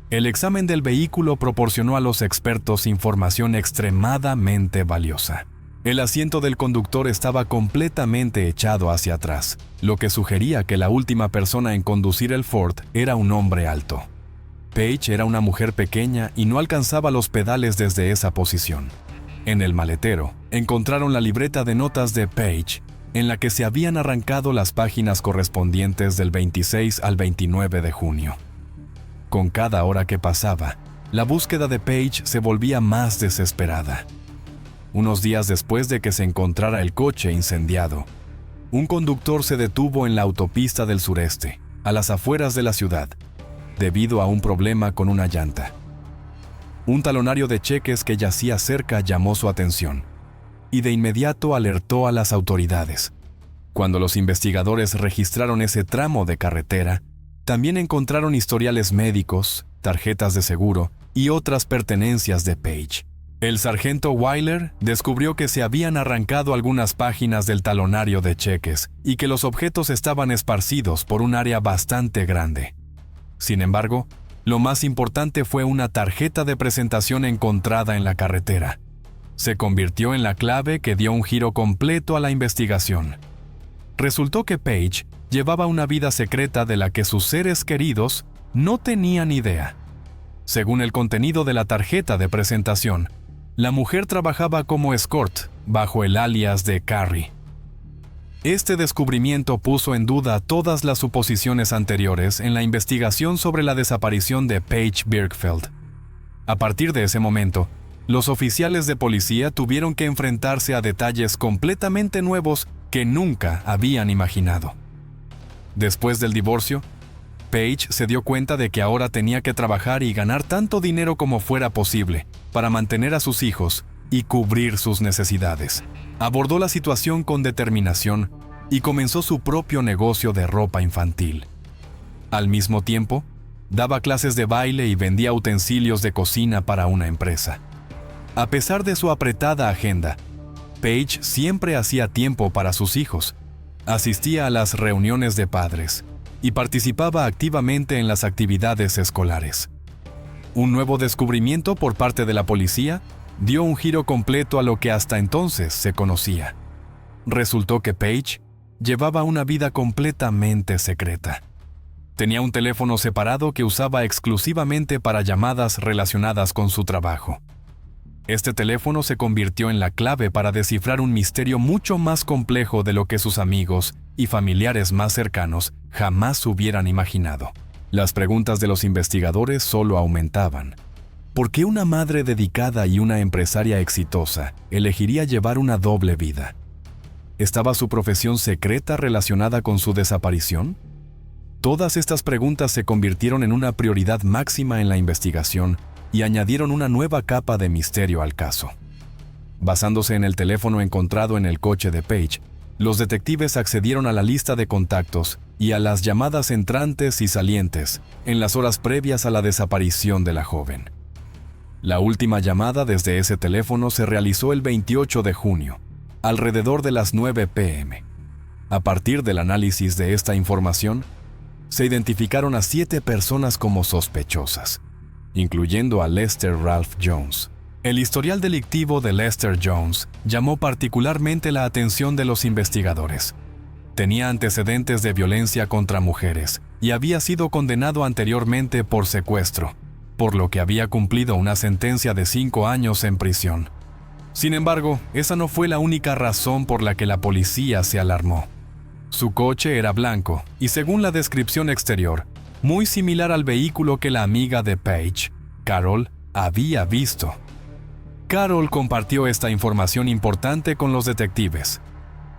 el examen del vehículo proporcionó a los expertos información extremadamente valiosa. El asiento del conductor estaba completamente echado hacia atrás, lo que sugería que la última persona en conducir el Ford era un hombre alto. Paige era una mujer pequeña y no alcanzaba los pedales desde esa posición. En el maletero, encontraron la libreta de notas de Paige, en la que se habían arrancado las páginas correspondientes del 26 al 29 de junio. Con cada hora que pasaba, la búsqueda de Paige se volvía más desesperada. Unos días después de que se encontrara el coche incendiado, un conductor se detuvo en la autopista del sureste, a las afueras de la ciudad, debido a un problema con una llanta. Un talonario de cheques que yacía cerca llamó su atención, y de inmediato alertó a las autoridades. Cuando los investigadores registraron ese tramo de carretera, también encontraron historiales médicos, tarjetas de seguro y otras pertenencias de Page. El sargento Wyler descubrió que se habían arrancado algunas páginas del talonario de cheques y que los objetos estaban esparcidos por un área bastante grande. Sin embargo, lo más importante fue una tarjeta de presentación encontrada en la carretera. Se convirtió en la clave que dio un giro completo a la investigación. Resultó que Page llevaba una vida secreta de la que sus seres queridos no tenían idea. Según el contenido de la tarjeta de presentación, la mujer trabajaba como escort bajo el alias de Carrie. Este descubrimiento puso en duda todas las suposiciones anteriores en la investigación sobre la desaparición de Paige Birkfeld. A partir de ese momento, los oficiales de policía tuvieron que enfrentarse a detalles completamente nuevos que nunca habían imaginado. Después del divorcio, Paige se dio cuenta de que ahora tenía que trabajar y ganar tanto dinero como fuera posible para mantener a sus hijos y cubrir sus necesidades. Abordó la situación con determinación y comenzó su propio negocio de ropa infantil. Al mismo tiempo, daba clases de baile y vendía utensilios de cocina para una empresa. A pesar de su apretada agenda, Paige siempre hacía tiempo para sus hijos, asistía a las reuniones de padres y participaba activamente en las actividades escolares. Un nuevo descubrimiento por parte de la policía dio un giro completo a lo que hasta entonces se conocía. Resultó que Paige llevaba una vida completamente secreta. Tenía un teléfono separado que usaba exclusivamente para llamadas relacionadas con su trabajo. Este teléfono se convirtió en la clave para descifrar un misterio mucho más complejo de lo que sus amigos y familiares más cercanos jamás hubieran imaginado. Las preguntas de los investigadores solo aumentaban. ¿Por qué una madre dedicada y una empresaria exitosa elegiría llevar una doble vida? ¿Estaba su profesión secreta relacionada con su desaparición? Todas estas preguntas se convirtieron en una prioridad máxima en la investigación y añadieron una nueva capa de misterio al caso. Basándose en el teléfono encontrado en el coche de Paige, los detectives accedieron a la lista de contactos y a las llamadas entrantes y salientes en las horas previas a la desaparición de la joven. La última llamada desde ese teléfono se realizó el 28 de junio, alrededor de las 9 p.m. A partir del análisis de esta información, se identificaron a 7 personas como sospechosas, incluyendo a Lester Ralph Jones. El historial delictivo de Lester Jones llamó particularmente la atención de los investigadores. Tenía antecedentes de violencia contra mujeres y había sido condenado anteriormente por secuestro, por lo que había cumplido una sentencia de 5 años en prisión. Sin embargo, esa no fue la única razón por la que la policía se alarmó. Su coche era blanco y, según la descripción exterior, muy similar al vehículo que la amiga de Paige, Carol, había visto. Carol compartió esta información importante con los detectives.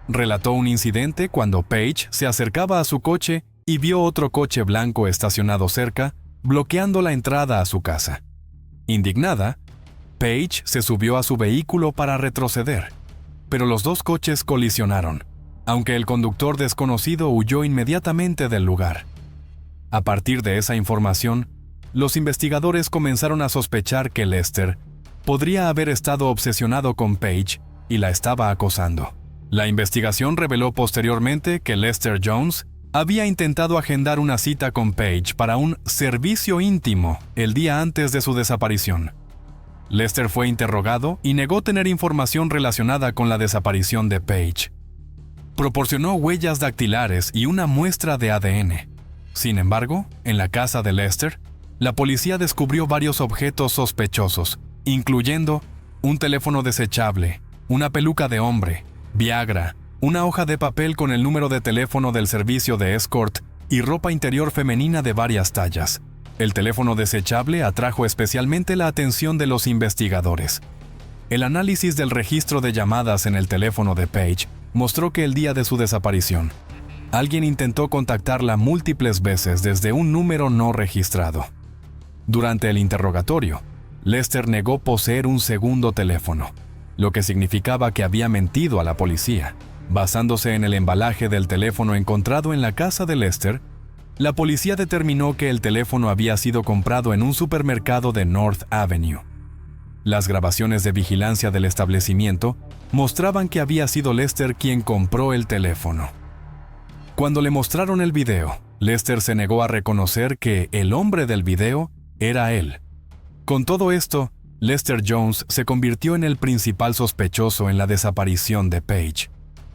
Relató un incidente cuando Paige se acercaba a su coche y vio otro coche blanco estacionado cerca, bloqueando la entrada a su casa. Indignada, Paige se subió a su vehículo para retroceder, pero los dos coches colisionaron, aunque el conductor desconocido huyó inmediatamente del lugar. A partir de esa información, los investigadores comenzaron a sospechar que Lester podría haber estado obsesionado con Paige y la estaba acosando. La investigación reveló posteriormente que Lester Jones había intentado agendar una cita con Paige para un servicio íntimo el día antes de su desaparición. Lester fue interrogado y negó tener información relacionada con la desaparición de Paige. Proporcionó huellas dactilares y una muestra de ADN. Sin embargo, en la casa de Lester, la policía descubrió varios objetos sospechosos, incluyendo un teléfono desechable, una peluca de hombre, Viagra, una hoja de papel con el número de teléfono del servicio de escort y ropa interior femenina de varias tallas. El teléfono desechable atrajo especialmente la atención de los investigadores. El análisis del registro de llamadas en el teléfono de Paige mostró que el día de su desaparición, alguien intentó contactarla múltiples veces desde un número no registrado. Durante el interrogatorio, Lester negó poseer un segundo teléfono, lo que significaba que había mentido a la policía. Basándose en el embalaje del teléfono encontrado en la casa de Lester, la policía determinó que el teléfono había sido comprado en un supermercado de North Avenue. Las grabaciones de vigilancia del establecimiento mostraban que había sido Lester quien compró el teléfono. Cuando le mostraron el video, Lester se negó a reconocer que el hombre del video era él. Con todo esto, Lester Jones se convirtió en el principal sospechoso en la desaparición de Paige.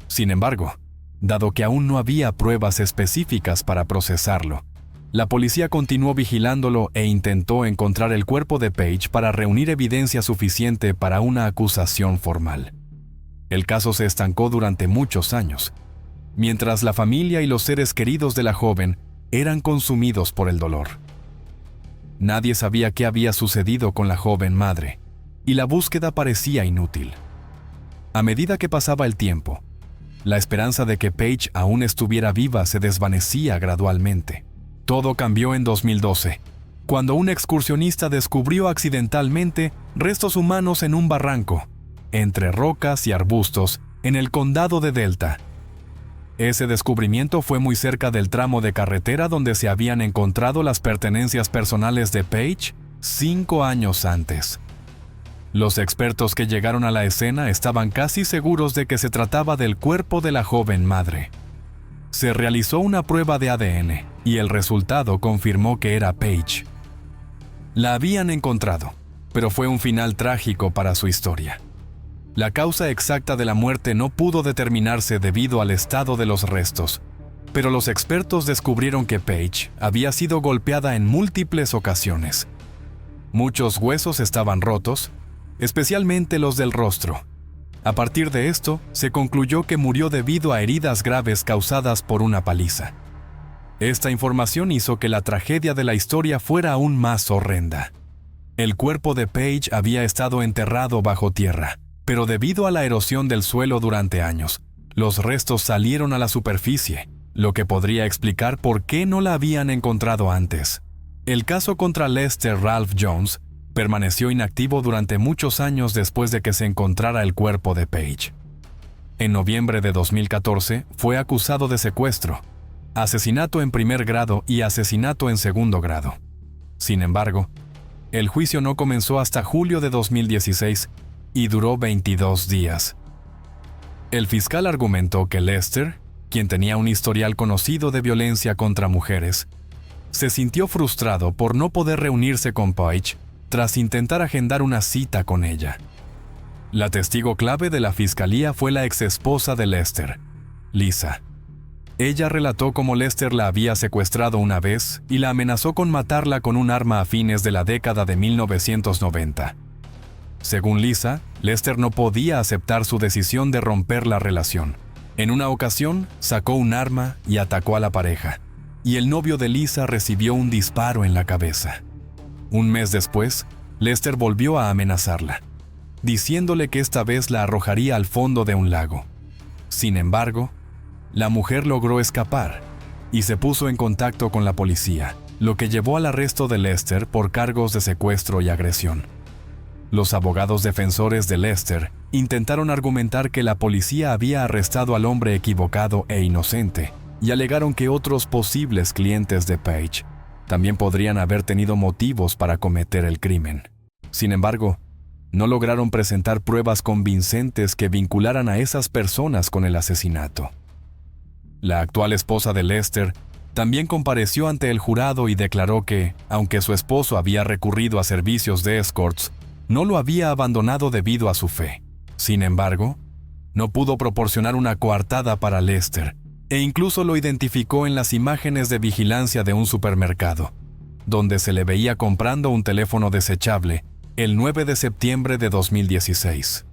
Sin embargo, dado que aún no había pruebas específicas para procesarlo, la policía continuó vigilándolo e intentó encontrar el cuerpo de Paige para reunir evidencia suficiente para una acusación formal. El caso se estancó durante muchos años, mientras la familia y los seres queridos de la joven eran consumidos por el dolor. Nadie sabía qué había sucedido con la joven madre, y la búsqueda parecía inútil. A medida que pasaba el tiempo, la esperanza de que Paige aún estuviera viva se desvanecía gradualmente. Todo cambió en 2012, cuando un excursionista descubrió accidentalmente restos humanos en un barranco, entre rocas y arbustos, en el condado de Delta. Ese descubrimiento fue muy cerca del tramo de carretera donde se habían encontrado las pertenencias personales de Paige 5 años antes. Los expertos que llegaron a la escena estaban casi seguros de que se trataba del cuerpo de la joven madre. Se realizó una prueba de ADN y el resultado confirmó que era Paige. La habían encontrado, pero fue un final trágico para su historia. La causa exacta de la muerte no pudo determinarse debido al estado de los restos, pero los expertos descubrieron que Paige había sido golpeada en múltiples ocasiones. Muchos huesos estaban rotos, especialmente los del rostro. A partir de esto, se concluyó que murió debido a heridas graves causadas por una paliza. Esta información hizo que la tragedia de la historia fuera aún más horrenda. El cuerpo de Paige había estado enterrado bajo tierra, pero debido a la erosión del suelo durante años, los restos salieron a la superficie, lo que podría explicar por qué no la habían encontrado antes. El caso contra Lester Ralph Jones permaneció inactivo durante muchos años después de que se encontrara el cuerpo de Paige. En noviembre de 2014 fue acusado de secuestro, asesinato en primer grado y asesinato en segundo grado. Sin embargo, el juicio no comenzó hasta julio de 2016 y duró 22 días. El fiscal argumentó que Lester, quien tenía un historial conocido de violencia contra mujeres, se sintió frustrado por no poder reunirse con Paige tras intentar agendar una cita con ella. La testigo clave de la fiscalía fue la exesposa de Lester, Lisa. Ella relató cómo Lester la había secuestrado una vez y la amenazó con matarla con un arma a fines de la década de 1990. Según Lisa, Lester no podía aceptar su decisión de romper la relación. En una ocasión, sacó un arma y atacó a la pareja, y el novio de Lisa recibió un disparo en la cabeza. Un mes después, Lester volvió a amenazarla, diciéndole que esta vez la arrojaría al fondo de un lago. Sin embargo, la mujer logró escapar y se puso en contacto con la policía, lo que llevó al arresto de Lester por cargos de secuestro y agresión. Los abogados defensores de Lester intentaron argumentar que la policía había arrestado al hombre equivocado e inocente, y alegaron que otros posibles clientes de Paige también podrían haber tenido motivos para cometer el crimen. Sin embargo, no lograron presentar pruebas convincentes que vincularan a esas personas con el asesinato. La actual esposa de Lester también compareció ante el jurado y declaró que, aunque su esposo había recurrido a servicios de escorts, no lo había abandonado debido a su fe. Sin embargo, no pudo proporcionar una coartada para Lester, e incluso lo identificó en las imágenes de vigilancia de un supermercado, donde se le veía comprando un teléfono desechable el 9 de septiembre de 2016.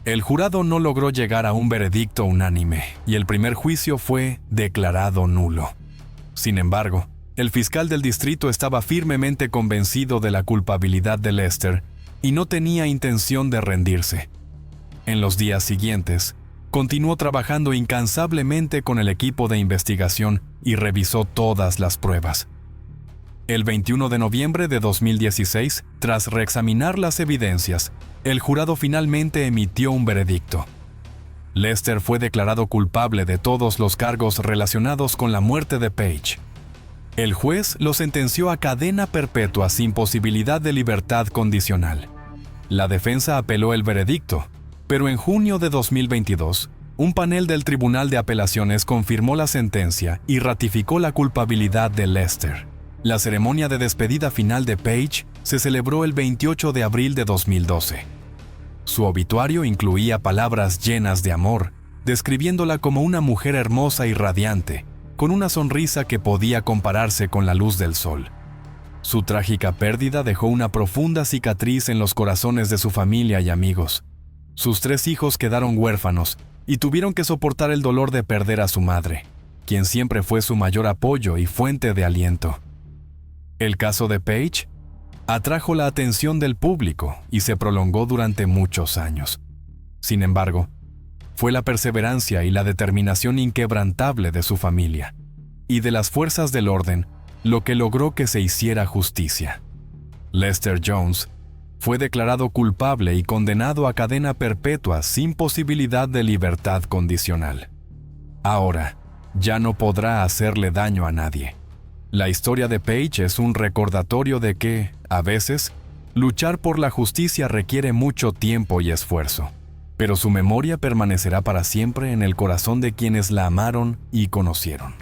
El jurado no logró llegar a un veredicto unánime y el primer juicio fue declarado nulo. Sin embargo, el fiscal del distrito estaba firmemente convencido de la culpabilidad de Lester y no tenía intención de rendirse. En los días siguientes, continuó trabajando incansablemente con el equipo de investigación y revisó todas las pruebas. El 21 de noviembre de 2016, tras reexaminar las evidencias, el jurado finalmente emitió un veredicto. Lester fue declarado culpable de todos los cargos relacionados con la muerte de Page. El juez lo sentenció a cadena perpetua sin posibilidad de libertad condicional. La defensa apeló el veredicto, pero en junio de 2022, un panel del Tribunal de Apelaciones confirmó la sentencia y ratificó la culpabilidad de Lester. La ceremonia de despedida final de Page se celebró el 28 de abril de 2012. Su obituario incluía palabras llenas de amor, describiéndola como una mujer hermosa y radiante, con una sonrisa que podía compararse con la luz del sol. Su trágica pérdida dejó una profunda cicatriz en los corazones de su familia y amigos. Sus 3 hijos quedaron huérfanos y tuvieron que soportar el dolor de perder a su madre, quien siempre fue su mayor apoyo y fuente de aliento. El caso de Page atrajo la atención del público y se prolongó durante muchos años. Sin embargo, fue la perseverancia y la determinación inquebrantable de su familia y de las fuerzas del orden lo que logró que se hiciera justicia. Lester Jones fue declarado culpable y condenado a cadena perpetua sin posibilidad de libertad condicional. Ahora, ya no podrá hacerle daño a nadie. La historia de Page es un recordatorio de que, a veces, luchar por la justicia requiere mucho tiempo y esfuerzo, pero su memoria permanecerá para siempre en el corazón de quienes la amaron y conocieron.